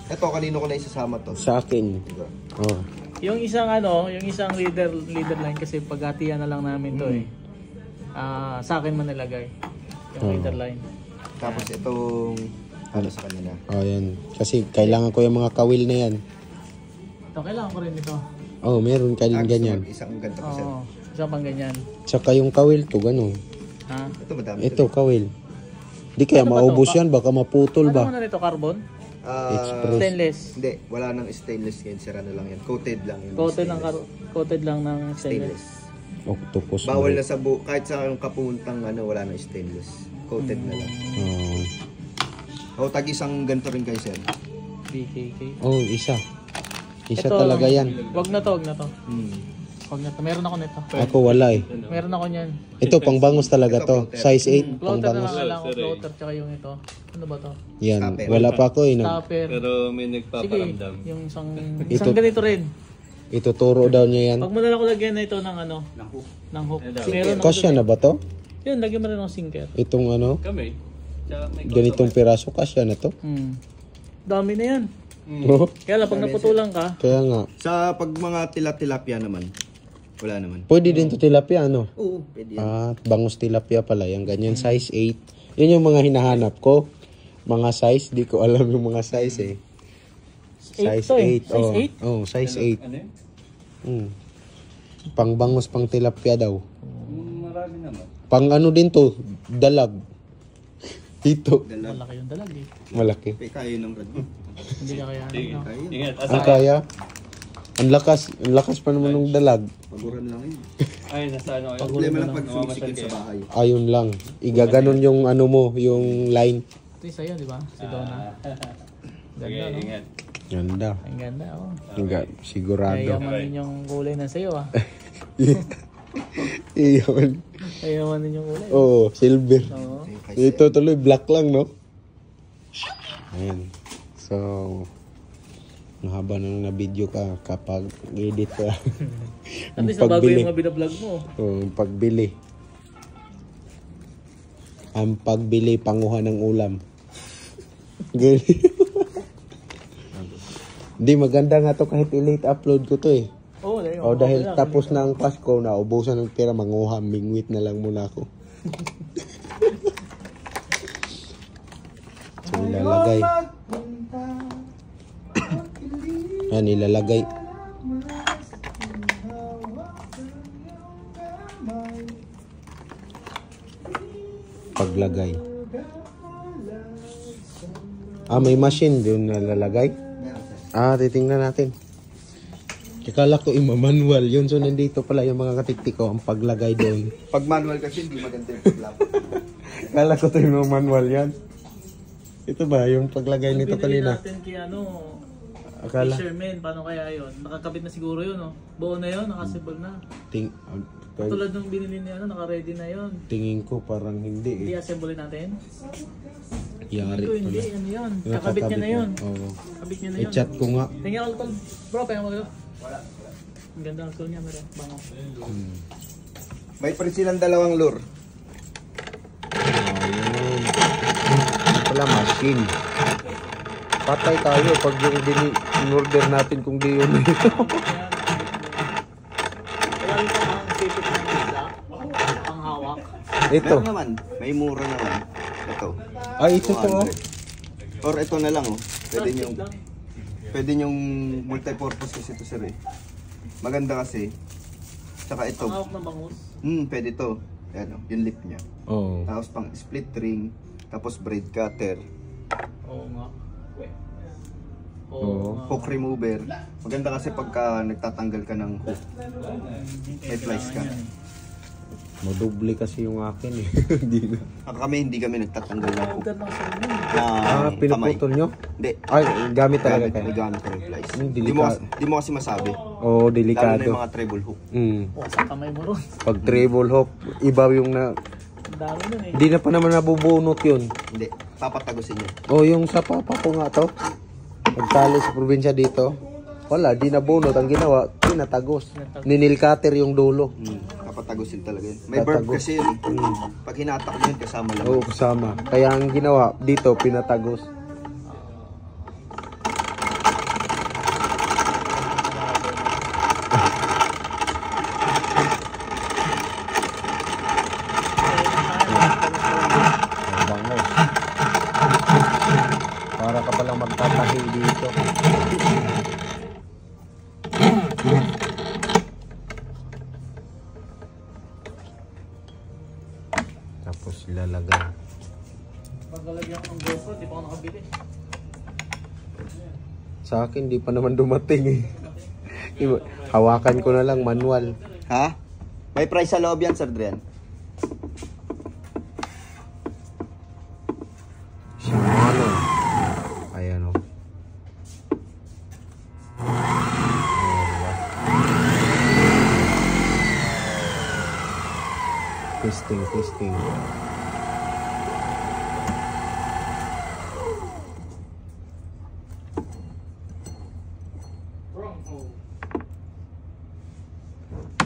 Ito, kanino ko na isasama to? Sa akin. Ito. Oh. Yung isang ano, yung isang leader line kasi paghatian na lang namin to eh. Sa akin man nilagay. Yung leader line. Tapos itong ano sa kanila. Oh, yan. Kasi kailangan ko yung mga kawil na yan. Ito, kailangan ko rin ito. Oh, meron ka din ganyan. Isang ganito pa, sir. Oo. Isa pang ganyan. Tsaka yung kawil to, gano'n. Ha? Ito madami. Ito, kawil. Di kaya Ano ba maubos to? yan, baka maputol Ano ba? mo na nito? Carbon? Express. Stainless? Hindi, wala nang stainless ngayon. Sira na lang yan. Coated lang yun. Coated lang ng stainless. Octopus. Bawal na sa kahit sa kapuntang ano, wala nang stainless. Coated na lang. Oh. O, tag isang ganito rin kayo, sir. BKK. Oh, isa. Isa Ito, talaga yan. Wag na to, wag na to. Hmm. Wag na to. Meron ako nito. Ako wala eh. Meron ako niyan. Ito, pangbangus talaga to. Size 8, Floater na lang pangbangus. kailangan ko. Floater tsaka yung ito. Ano ba to? Yan, Stopper. wala pa ako eh. Tupper. Pero may Sige, nagpaparamdam. yung isang Ito- ganito rin. Ituturo daw niya yan. Pag mo na lang ko lagyan na ito ng ano, ng hook. Meron ako. Kasya na ba to? Yun, lagyan mo rin ng sinker. Itong ano, Kami. Tsaka may ganitong piraso, kasya na to? Dami na yan. Oh, Kaya lang, pag naputulan ka, kaya nga. Sa pag mga tilapia naman, wala naman. Pwede din to tilapia, ano? Oo, pwede yan. Bangus tilapia pala. Yung ganyan, size 8. Yun yung mga hinahanap ko. Mga size, di ko alam yung mga size eh. Eight to eh. Size oh. 8? Oh, size 8. Ano yun? Pang bangus, pang tilapia daw. Marami naman. Pang ano din to, dalag. Dito. Malaki yung dalag eh. Malaki. Kaya ng red. Hindi ka kaya. Sige. No? Ingat. Ang kaya? Ang lakas pa naman ng dalag. Paguran lang yun. Ay, nasa ano kayo? Problema lang pag sumisikip sa bahay. Ayun lang. Igaganon yung ano mo, yung line. Ito yung sa'yo, di ba? Si Donna. Sige, Ganda, no? ingat. Ganda. Ang ganda, oh. Sigurado. Ayamanin yung kulay ng sa'yo, ah. Iyon. Ayamanin yung kulay. Oo, silver. Oo. Ito tuloy, black lang, no? Ayan. So, mahaba nang na-video ka kapag edit ka. At least nabago yung mga binablog mo. Oo, pagbili. Ang pagbili, panguha ng ulam. Hindi, maganda nga to kahit i-late upload ko to eh. Oo, O dahil tapos na ang Pasko, naubusan ng pera, manguha, mingwit na lang muna ako. So, ilalagay. Yan, ilalagay. Paglagay. May machine doon na lalagay? Titingnan natin. Akala ko ima-manual yun. So, nandito pala yung mga katiktik ko, ang paglagay doon. Pag manual kasi, hindi maganda yung paglap. Akala ko ito yung manual yan. Ito ba, yung paglagay nito kanina? natin kay ano, Akala. fisherman, paano kaya yun? Nakakabit na siguro yun, oh. Buo na yun, nakasibol na. Tulad nung binili niya, ano, naka-ready na yun. Tingin ko parang hindi Hindi eh. assemble natin? Yari Ko, hindi, pala. ano yun. Kakabit niya na yun. Oo. Kakabit niya na yun. I-chat ko nga. Tingnan ko, bro, pahinga mo dito. Ang ganda ng tool niya, meron. Bango. May print silang dalawang lure. Ayun. Wala machine. Patay tayo pag yung in-order natin kung di yun. Kaya ito ang sipit ng isla. Ang hawak. Ito. Meron naman, may mura naman. Ito. Ay, ito to. 200. Or ito na lang, oh. Plastic lang. Pwede yung multi-purpose kasi ito, sir, eh. Maganda kasi, Tsaka ito. Ang hawak ng bangus. Pwede to. Ayan, yung lip niya. Oo. Tapos pang split ring, tapos braid cutter, Oo nga. Oo. hook remover. Maganda kasi pagka nagtatanggal ka ng hook, may flies ka. Madoble kasi yung akin eh. Hindi kami nagtatanggal ng hook. Huwag lang sa inyo. Pinuputol nyo? Hindi. Ay, gamit talaga kayo. Gamit kami flies. Delikado. Di mo kasi masabi. Oo, Lalo na delikado. yung mga treble hook. O, sa kamay mo ron. Pag treble hook, iba yung na... Ang dami nun eh. Hindi na pa naman nabubunot yun. Hindi. Papatagusin yun. O yung sa papa ko nga to. Nagtali sa probinsya dito. Wala, di nabunot. Ang ginawa, pinatagos. Ninil cutter yung dulo. Papatagusin talaga yun. May verb Tatagos. kasi yun. Pag hinatak mo yun, kasama lang. Oo, kasama. Kaya ang ginawa, dito, pinatagos. Ang bangos. Para ka palang magtatahi dito. Tapos ilalagay. Paglalagyan ko ng GoPro, di pa ako nakabili. Sa akin, di pa naman dumating eh. Hawakan ko na lang, manual. Ha? May price sa loob yan, Sir Drian. Shimano. Ayan o. Testing.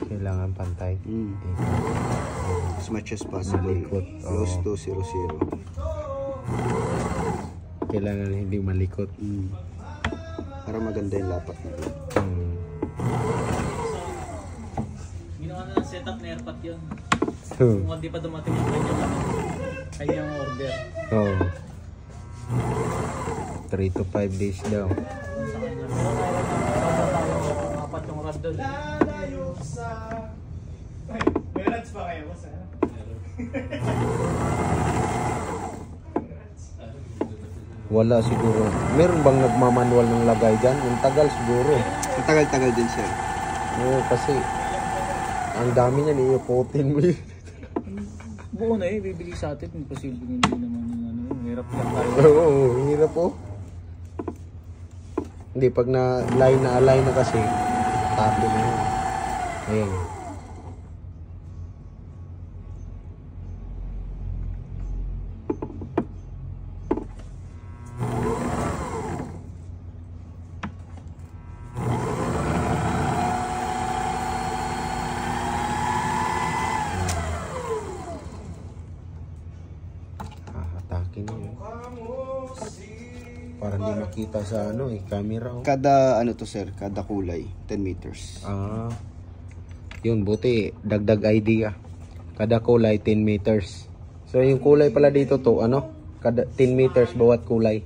Kailangan pantay. As much as possible. Malikot, Close oo. to 0-0. Kailangan hindi malikot. Para maganda yung lapat nito. Ginawa na ng setup na airpot yun. Kung hindi pa dumating yung kanyang order. Oo. 3 to 5 days daw. Sa kanya. Pero tayo, apat yung rad doon. Wala siguro. Meron bang nagmamanual ng lagay dyan? Ang tagal siguro. Ang tagal-tagal din, Sir. Oo, kasi ang dami niyan, iuputin mo yun. Buo na eh, bibigay sa atin. Imposible hindi naman yung ano, hirap lang tayo. Oo, hirap po. Hindi, pag na-align na kasi, tapo na yun. Ayan. Hahatakin yun. Para hindi makita sa ano camera. Oh. Kada ano to, Sir, kada kulay 10 meters. Yun, buti dagdag idea. Kada kulay 10 meters. So yung kulay pala dito to, kada 10 meters bawat kulay.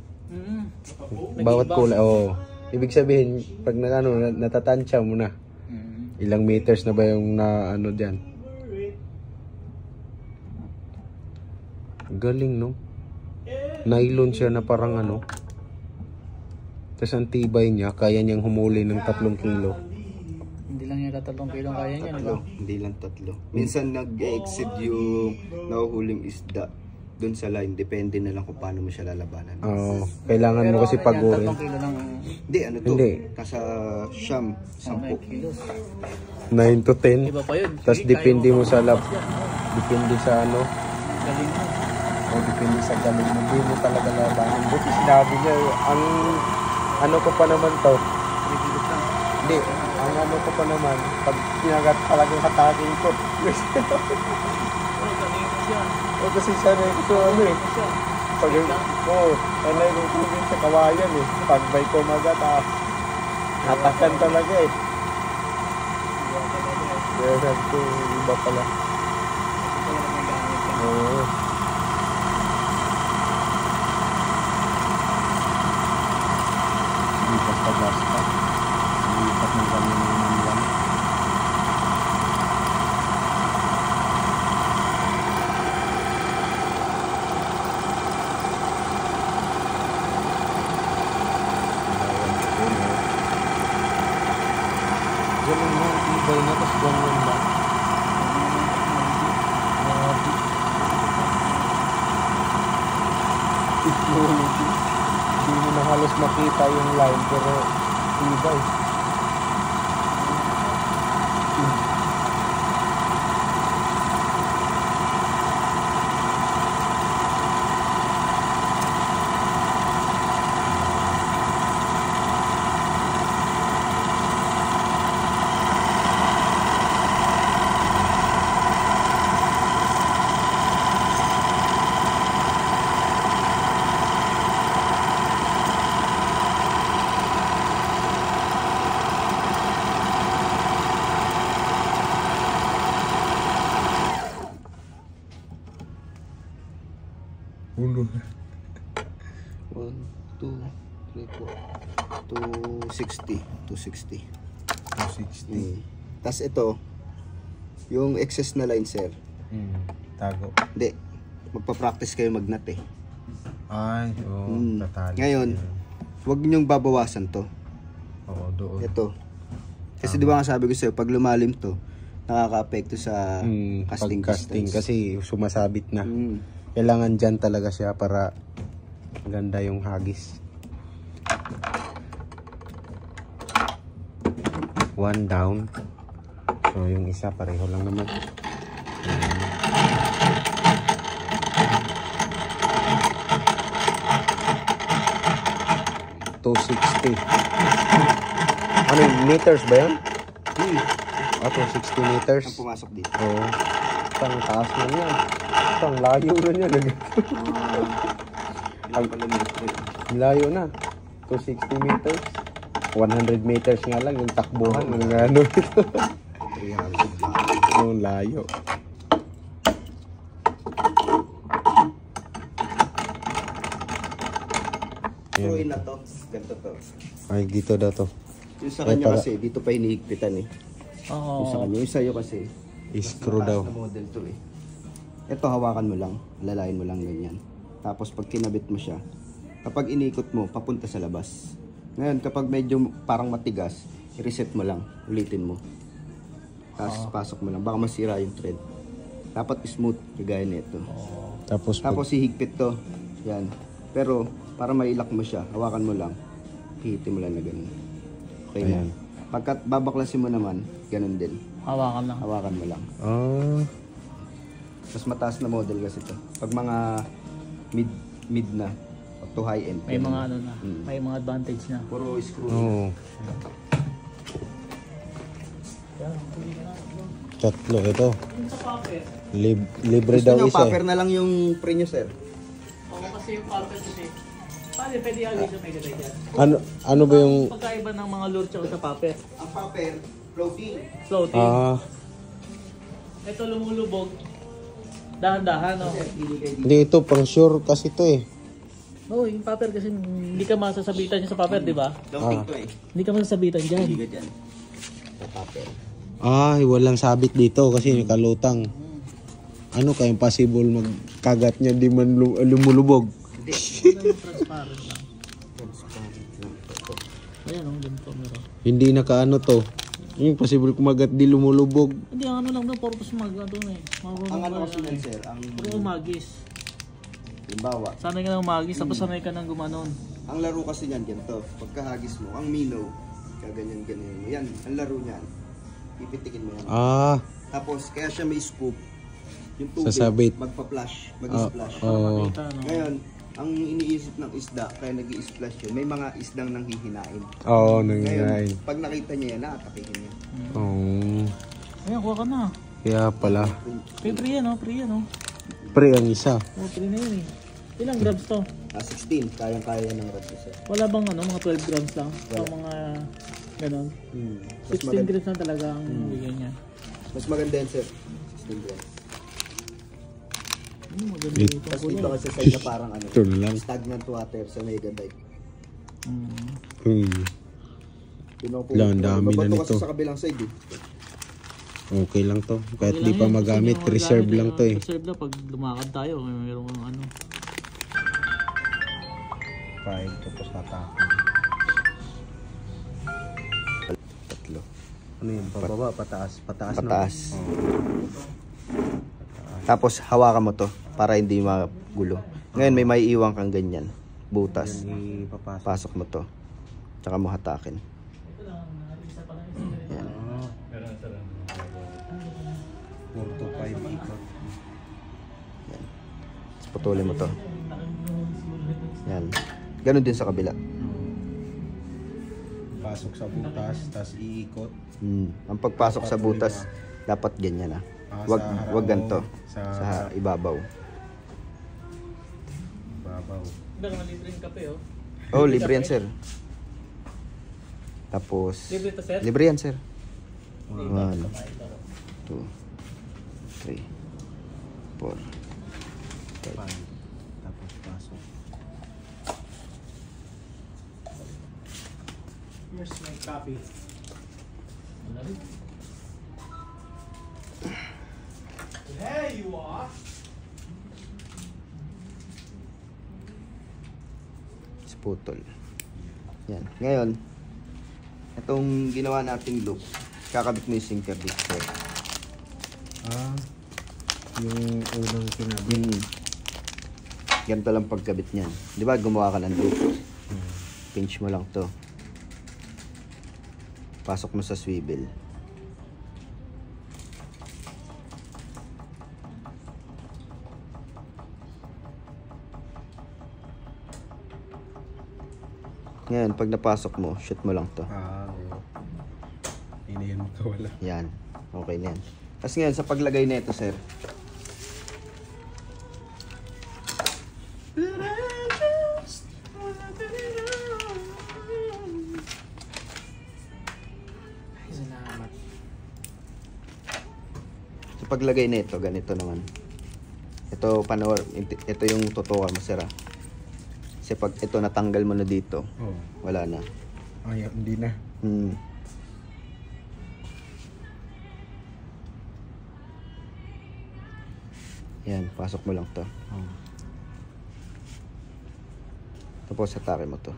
Bawat kulay. Oh. Ibig sabihin, pag natatansya mo na. Ilang meters na ba yung diyan? Galing, no? Nylon siya na parang Tapos ang tibay niya, kaya niyang humuli ng 3 kilo. Hindi lang yung 3 kilo kaya niya, di ba? Hindi lang 3. Minsan nag-exceed yung nahuhuling isda doon sa line. Depende na lang kung paano mo siya lalabanan. Oo. Kailangan mo kasi pagurin. 3 kilo lang. Hindi, ano to? Hindi. Nasa siyam, 10. Kilos. 9 to 10. Iba pa yun. Tapos Sige, depende kaya mo sa lab. yan. Depende sa Galing mo. O depende sa galing mo. Hindi mo talaga labanan. Buti sinabi niya, ang ko pa naman to. 3 kilos lang. Hindi, ang ko pa naman, pag pinagat talagang hatakin ko. Oh, galing mo siya. O kasi sanay ko Siya. Pag, sanay ko tubig sa kawayan Pag may kumagat, hatakan talaga Kaya sabi ko, iba pala. Oo. Hindi basta-basta. Lipat ng kami ng manual. ganun na. Ibay na, tapos ganyan ba? Technology. Hindi mo na halos makita yung line, pero ibay. Uno. 1, 2, 3, 4. 260. 260. 260. Tapos ito, yung excess na line, sir. Tago. Hindi. Magpa-practice kayo magnat eh. Ay, oo. Tatali. Ngayon, huwag niyong babawasan to. Oo, doon. Ito. Kasi di ba nga sabi ko sa'yo, pag lumalim to, nakaka-apekto sa casting pag-casting distance. kasi sumasabit na. Kailangan dyan talaga siya para ganda yung hagis. 1 down. So yung isa pareho lang naman. 260. Ano yung meters ba yan? 260 meters. Ang pumasok dito. Oo. Isang taas na niya. Isang layo na niya. Ang layo na. 260 meters. 100 meters nga lang yung takbuhan ng ano ito. 300. Ang layo. Screw-in na to. Ganito to. Ay, dito daw to. Yung sa kanya para- kasi, dito pa hinihigpitan eh. Yung sa Oo. kanya. Yung sa'yo kasi, I-screw mataas daw. na model to eh. Ito, hawakan mo lang. Lalayin mo lang ganyan. Tapos pag kinabit mo siya, kapag inikot mo, papunta sa labas. Ngayon, kapag medyo parang matigas, i-reset mo lang. Ulitin mo. Tapos pasok mo lang. Baka masira yung thread. Dapat smooth, kagaya nito. Tapos, Tapos ihigpit to. Yan. Pero, para mailak mo siya, hawakan mo lang. Hihitin mo lang na ganun. Okay na. Ayan. Pagkat babaklasin mo naman, ganun din. Hawakan lang. Hawakan mo lang. ah, Mas mataas na model kasi to. Pag mga mid na to high end. May mga ano na. Mm. May mga advantage na. Puro screw. oo. Tatlo ito. Libre Gusto daw nyo, isa. paper na lang yung pre nyo, sir. Oo, kasi yung paper kasi. Paano, pwede agad yung may ganda dyan. Ano ba yung Pagkaiba ng mga lure tsaka sa paper. Ang paper, floating. Floating. ito Ito lumulubog. Dahan-dahan, no? hindi ito pang sure kasi to eh. Oo, yung paper kasi hindi ka masasabitan niya sa paper, di ba? Floating to eh. Hindi ka masasabitan dyan. Hindi ka dyan. Sa paper. Walang sabit dito kasi nakalutang. Ano kaya possible magkagat niya di man lumulubog? Hindi. Transparent lang. Ayan, oh, ganito meron. Hindi nakaano to. Yung possible kumagat di lumulubog. Hindi, ang ano lang doon, purpose mag doon eh. Ang ano kasi yan, sir, ang Puro umagis. limbawa, Sanay ka nang umagis, tapos sanay ka nang gumanon. ang laro kasi niyan ganito. Pagkahagis mo, ang minnow, kaganyan-ganyan mo. Yan, ang laro niyan. Pipitikin mo yan. Tapos, kaya siya may scoop. Yung tubig, Sasabit. magpa-flash, mag-splash. Oo. Makita, no? Ngayon, ang iniisip ng isda, kaya nag-i-splash yun, may mga isdang nang hihinain. Oo, Ngayon, nangyayari. pag nakita niya yan, nakatapikin niya. Oo. Ayan, kuha ka na. Kaya pala. Free yan, oh. Free yan, oh. Pre ang isa. Oh, free na yun eh. Ilang grams to? 16, kayang-kaya yan ng rod sir. Wala bang ano, mga 12 grams lang? O mga ganon? 16 grams lang talaga ang bigay niya. Mas maganda yan, sir. 16 grams. Maganda It- dito. Tapos dito kasi side na parang ano, Ito na lang. stagnant water sa mega dive. Yun ang Wala, ang dami na babato nito. kasi sa kabilang side eh. Okay lang to. Kahit Okay di lang pa yan, magamit, kasi yung reserve gamit, lang to eh. Reserve lang pag lumakad tayo, mayroon kang ano. 5 tapos tatapon. Tatlo. Ano yun? Pababa, pataas. Pataas. Pataas. No? Oh. Tapos hawakan mo to para hindi magulo. Ngayon may maiiwan kang ganyan. Butas. Yan, ipapasok. Pasok mo to. Tsaka mo hatakin. Yan. Meron sir. 4 to 5 ikot. Yan. Tapos putulin mo to. Yan. Ganon din sa kabila. Pasok sa butas, tapos iikot. Ang pagpasok sa butas, dapat ganyan ah. Wag ganito. Sa ibabaw. Babaw. Pero malibre yung kape, oh. Oh, libre yan, sir. Tapos, Libre to, sir? libre yan, sir. 1, 2, 3, 4, 5. Tapos pasok. Here's my copy. There you are. Putol. Yan. Ngayon, itong ginawa nating loop, kakabit mo yung sinker dito, sir. Yung unang kinabit. Ganito lang pagkabit niyan. Di ba gumawa ka ng loop? Pinch mo lang to. Pasok mo sa swivel. Ngayon, pag napasok mo, shoot mo lang to. Oo. Hindi yan makawala. Yan. Okay na yan. Tapos ngayon, sa paglagay na ito, sir. Sa paglagay na ito, ganito naman. Ito, ito yung tutukan mo, sir. Ah. Kasi pag ito natanggal mo na dito, Oo. wala na. Ay, hindi na. Yan, pasok mo lang to. Oo. Tapos hatake mo to.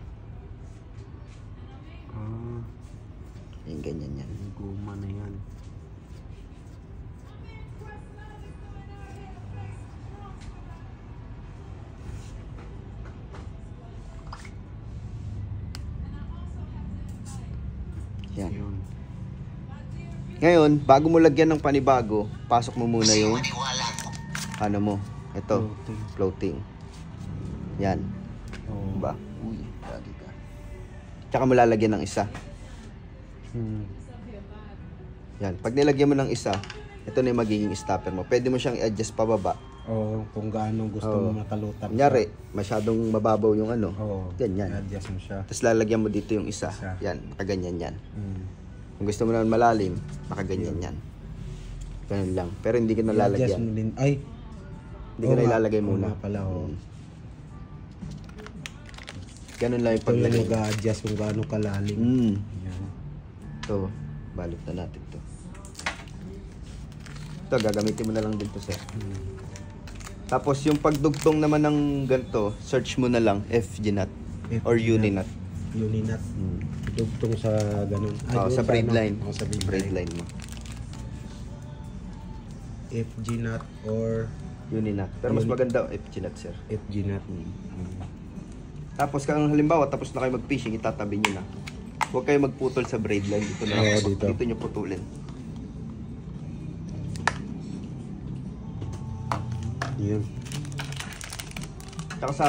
Yan, ganyan yan. Yung guma na yan. Yan. Yun. Ngayon, bago mo lagyan ng panibago, pasok mo muna yung ano mo. Ito, floating. Yan. Oo. Diba? Uy, lagi ka. Tsaka mo lalagyan ng isa. Yan. Pag nilagyan mo ng isa, ito na yung magiging stopper mo. Pwede mo siyang i-adjust pababa. Oo, kung gaano gusto mo makalutan. Kunyari, masyadong mababaw yung ano. Oo. Ganyan. I-adjust mo siya. Tapos lalagyan mo dito yung isa. Yan, nakaganyan yan. Kung gusto mo naman malalim, nakaganyan yan. Ganun lang. Pero hindi ka I-adjust nalalagyan. mo din. Ay! Hindi ka na ilalagay muna. Oo nga pala, oo. Ganun lang yung Ito yung paglagay. mag-a-adjust kung gaano kalalim. Yan. Ito, balot na natin to. Ito, gagamitin mo na lang dito, sir. Tapos yung pagdugtong naman ng ganito, search mo na lang FG nut or uni nut. Uni nut. Dugtong sa ganun. Oh, sa braid line. Sa Braid line mo. FG nut or Uni nut. Pero mas maganda FG nut, sir. FG nut. Tapos kung halimbawa tapos na kayo mag-fishing, itatabi nyo na. Huwag kayo magputol sa braid line. Dito na lang. Oo, dito. Dito nyo putulin. Yun. Tsaka sa...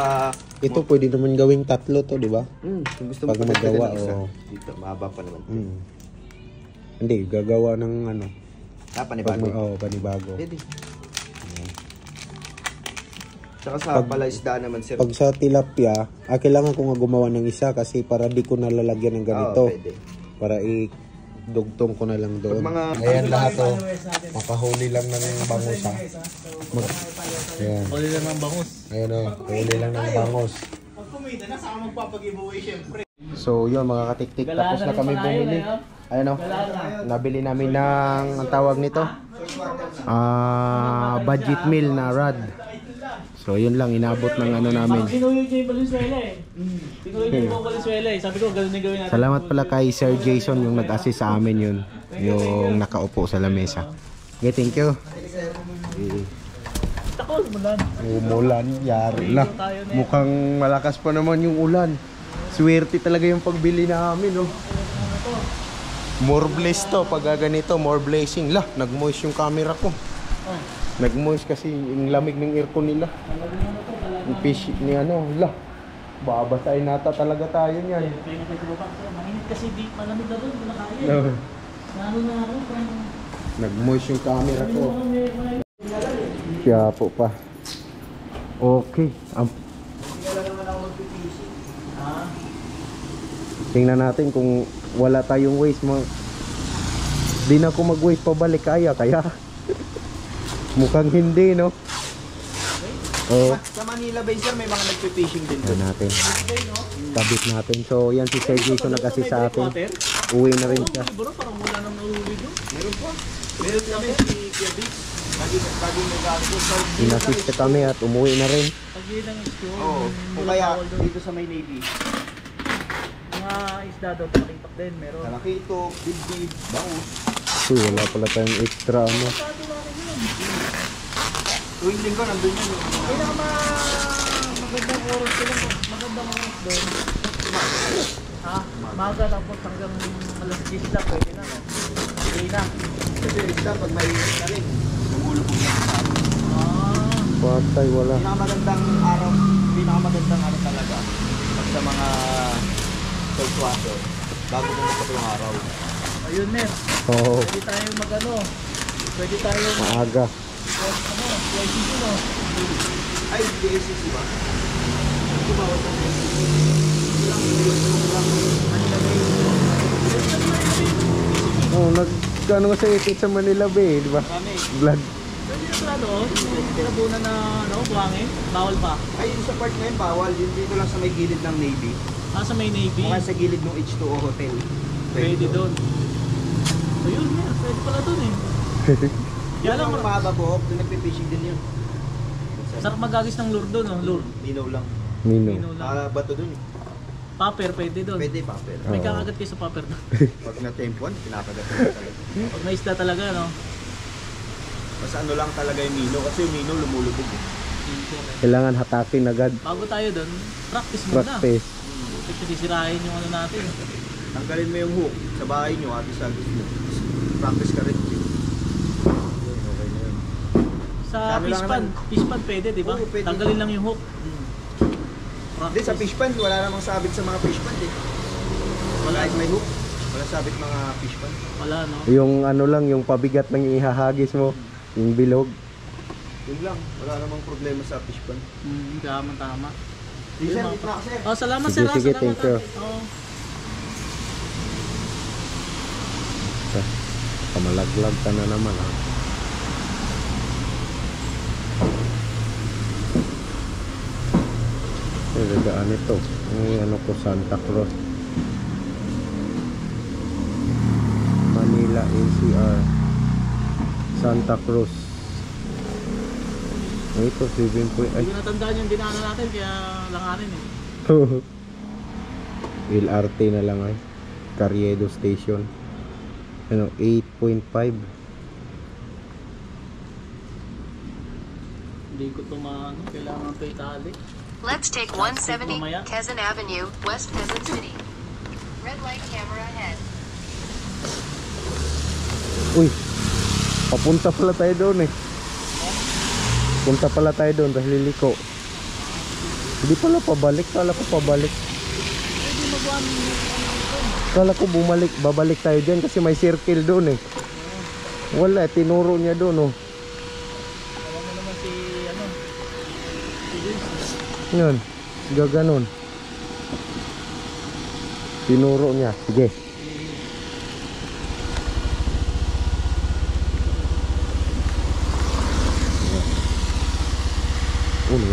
Ito pwede naman gawing tatlo to, di ba? kung gusto mo Pag pagdagdagan magawa, ng isa. oo. Dito, mahaba pa naman. Hindi, gagawa ng ano. Panibago. Panibago. Pwede. Tsaka sa palaisda naman, sir. Pag sa tilapia, kailangan ko nga gumawa ng isa kasi para di ko nalalagyan ng ganito. Oo, pwede. Para i-dugtong ko na lang doon. Pag mga... Ayan lahat to. Makahuli lang ng bangus ha. Ayan. Huli lang ng bangus. Ayan o. Huli lang ng bangus. Pag kumita na, saka magpapag-giveaway syempre. So yun mga katiktik. Tapos na kami bumili. Ayan o. Nabili namin ng, ang tawag nito, budget meal na rod. So yun lang, inabot ng ano namin. Sinuyod niya yung Valenzuela eh. Sinuyod niya yung Valenzuela eh. Sabi ko, ganun na gawin natin. Salamat pala kay Sir Jason yung nag-assist sa amin yun. yung nakaupo sa lamesa. Okay, thank you. Takol, mulan. Umulan, yari lah. Mukhang malakas pa naman yung ulan. Swerte talaga yung pagbili namin, no? More blessed to, pag ganito, more blessing. Lah, nag-moist yung camera ko. Nag-moist kasi yung lamig ng aircon nila. Yung fish ni ano, lah. Babasahin nata talaga tayo niyan. Mainit kasi di malamig na doon, hindi na kaya. No. Lalo na ako, Nag-moist yung camera ko. Kaya po pa. Okay. Tingnan natin kung wala tayong waste. Di na ako mag-waste pabalik kaya. Mukhang hindi, no? Oh. Sa Manila Bay sir, may mga nagpe-fishing din doon. Yan natin. Tabit natin. So yan si Sir Jason nag-assist sa atin. Uwi na rin siya. bro, parang wala nang nahuli doon. Meron po. Meron kami si Kuya Big. Laging nag-assist. Inassist kami at umuwi na rin. Pag yun ang issue, Oo. Kung kaya dito sa may Navy. mga isda daw, takipak din, meron. Kalakito, big, bangus. Uy, wala pala tayong extra ano. Tuwing linggo, nandun yan. Magandang oras sila, magandang oras doon. Maga tapos hanggang alas 10 lang, pwede na, no? Pwede na. Kasi isda, pag may na rin, lumulubog yan sa atin. Patay, wala. Pinakamagandang araw talaga. Pag sa mga saltwater, bago pumunta yung araw. Ayun, Mer. Oo, Pwede tayong mag-ano. Pwede tayong maaga. PICC, no? Ay, DSCC ba? Oh, nagkano kasi ikit sa Manila Bay, di ba? Kami. Vlog. Pwede na pala doon. Pwede tinabunan na, ano, buhangin. Bawal pa. Ay, yung sa part na yun, bawal. Yun dito lang sa may gilid ng Navy. Sa may Navy. Mukha sa gilid ng H2O Hotel. Pwede doon. Ayun, Mer. Pwede pala doon eh. Yan Yan lang, ang mahaba buhok, doon nagpe-fishing din yun. sarap magagis ng lure doon, no? Lure. Minaw lang. Nino. Pino lang. Bato doon. Paper, pwede doon. Pwede pa, pero May Oo. kakagat kayo sa paper doon. pag na-tempuan, pinakagat mo talaga. Pag may isda talaga, no? Mas ano lang talaga yung Mino, kasi yung Mino lumulubog eh. Kailangan hatakin agad. Bago tayo doon, practice muna. Practice. Kasi sisirahin yung ano natin. Tanggalin mo yung hook sa bahay nyo, ati sa gusto. Practice ka rin. Okay na yun. Sa Ano lang fish pan pwede, di ba? Oo, pwede. Tanggalin lang yung hook. Hindi, sa fish pan, wala namang sabit sa mga fish pan eh. Wala, Kahit may hook, wala sabit mga fish pan. wala, no? Yung ano lang, yung pabigat ng ihahagis mo. Yung bilog. Yun lang, wala namang problema sa fish pan. Tama. Di sir, wait na sir. Oh, salamat Sige, sir. sige, Salamat, thank you. Oh. Kamalaglag ka na naman, ha. Nagagaan ito. Yung ano ko, Santa Cruz. Manila NCR. Santa Cruz. Ito, 7 point. Ay, Hindi natandaan yung dinaanan natin, kaya langanin eh. LRT na lang ay. Carriedo Station. Ano, 8.5. Hindi ko ito maano, kailangan pa itali. Let's take 170 Mamaya. Quezon Avenue, West Quezon City. Red light camera ahead. Uy, papunta pala tayo doon eh. Punta pala tayo doon dahil liliko. Hindi pala pabalik, kala ko pabalik. Pwede mag-one Kala ko babalik tayo dyan kasi may circle doon eh. Wala, tinuro niya doon oh. Alam mo naman si Vince. Yun, gaganon. Tinuro niya, sige.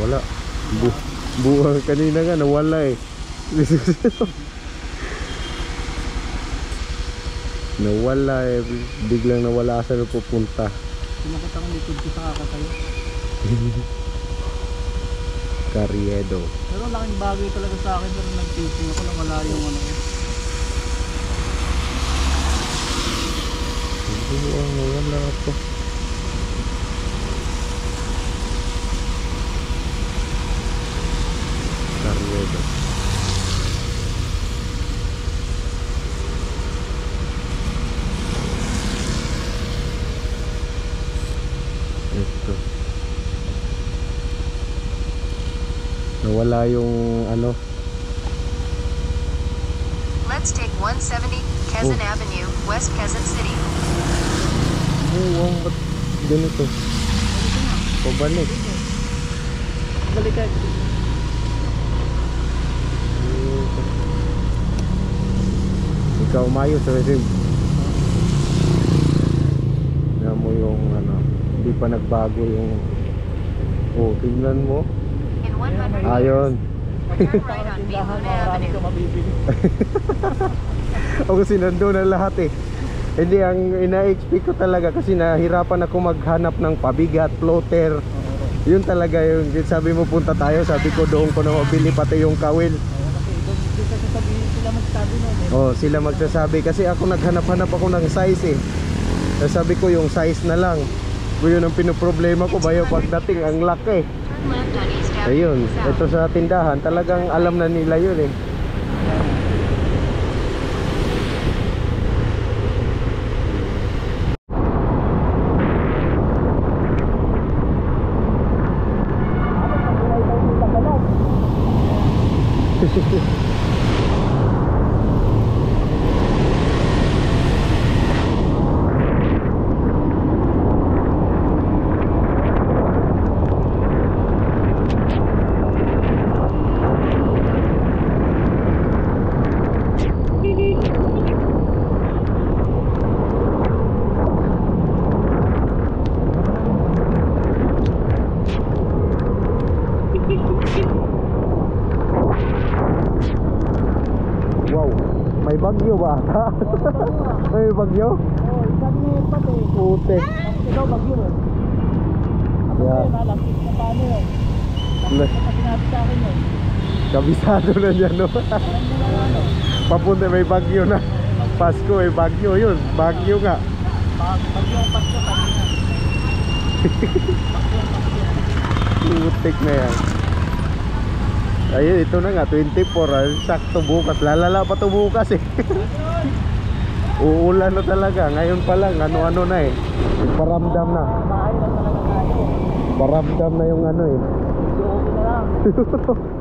Wala. Buwang kanina nga nawala eh. Nawala eh. Biglang nawala sa pupunta. Kumakita ang likod ko sa kakatayo. Carriedo. Pero laking bagay talaga sa akin pero nag-fishing ako na wala yung ano. Buwang wala po. Carriedo. Ito. Nawala yung ano. Let's take 170 Quezon Oh. Avenue, West Quezon City. Buwang, ba't ganito? Pabalik. Balikan. Ikaw umayos kasi na mo yung ano, hindi pa nagbago yung tingnan mo. In 100 Ayun. turn right on Luna Avenue. Mabibili. O kasi nandun ang lahat eh. Hindi, ang ina-expect ko talaga kasi nahirapan ako maghanap ng pabigat, floater. Yun talaga yung sabi mo punta tayo, sabi ko doon ko na mabili pati yung kawil. Kasi doon kasi sabihin sila magsabi nun eh. Oh, sila magsasabi kasi ako naghanap-hanap ako ng size eh. Tapos sabi ko yung size na lang. Yun ang pinoproblema ko ba yung pagdating ang laki. Turn left on East Avenue. Ayun, South. ito sa tindahan talagang alam na nila yun eh. Wow, may bagyo ba? May bagyo? Oo, sabi niya pati. Putik. Ikaw bagyo mo. Ako Yeah. yun, alam ko na paano yun. Tapos sinabi sa akin yun. Kabisado na dyan, no? Alam mo na ano. Papunta may bagyo na. Pasko may bagyo yun. Bagyo nga. Bagyo ang pasko kanina. Putik na yan. Ayun, ito na nga, 24 ah. Sakto bukas. Lalala pa to bukas eh. Uulan na talaga. Ngayon pa lang, ano-ano na eh. Paramdam na. Bahay lang talaga tayo. Paramdam na yung ano eh. Hindi okay na lang.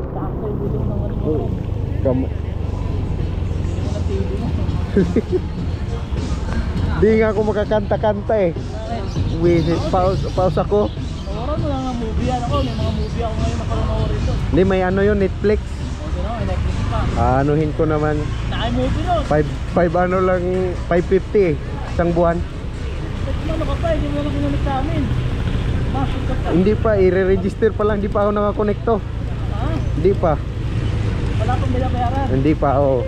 Sakto yung bilong ng ano mo. Kam- Hindi mo na TV mo. Di nga ako makakanta-kanta eh. Wisit, pause ako. Tawaran mo lang ang movie. Ano ko, may mga movie ako ngayon nakarunawin doon. Hindi, may ano yun, Netflix. Okay na, electric pa. Anuhin ko naman. Naka-movie doon. 5 ano lang, 550 eh. Isang buwan. Ano ka pa, hindi mo lang kinamit sa amin. Masok ka pa. Hindi pa, i-register pa lang. Hindi pa ako nakakonekto. Ha? Hindi pa. Wala pang binabayaran. Hindi pa, oo. Ano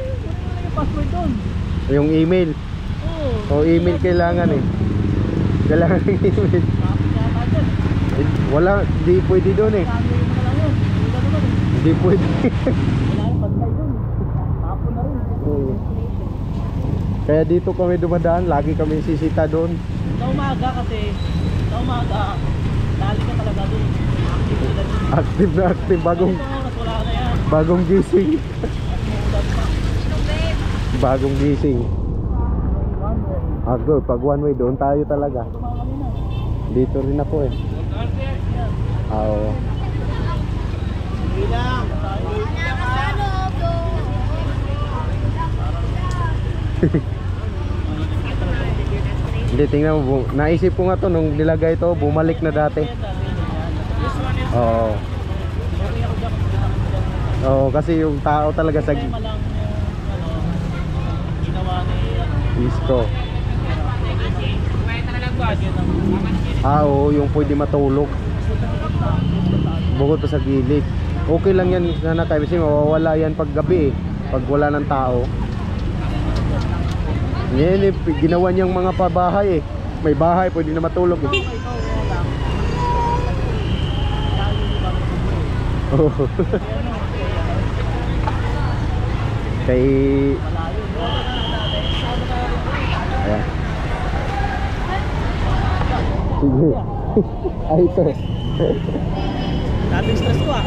yung password doon? Yung email. Oo. O email kailangan eh. Kailangan ng email. Kapit yata dyan. Wala, hindi pwede doon eh. Kanya mo na lang yun. Hindi na naman eh. Hindi pwede. Wala yung pantay doon. Tapon na rin. Oo. Kaya dito kami dumadaan, lagi kami sisita doon. Sa umaga kasi, sa umaga, lali ka talaga doon. Active sila doon. Active na active, bagong Ito oras, wala na yan. bagong gising. At muulan pa. Bagong gising. One way. Ako, pag one way doon tayo talaga. Tumama kami na. Dito rin ako eh. Oo. Hindi lang. Tayo. Hindi, tingnan mo, naisip ko nga to nung nilagay to, bumalik na dati. Oo. Oo, kasi yung tao talaga sa Problema lang yung ginawa ni Isko. Lagyan ng Oo, yung pwede matulog. Bukod pa sa gilid. Okay lang yan sana kasi mawawala yan pag gabi eh. Pag wala ng tao. Yan eh, ginawa niyang mga pabahay eh. May bahay, pwede na matulog eh. Oo. Kay... Ayan. Ay, ito. Dating stress ko ah.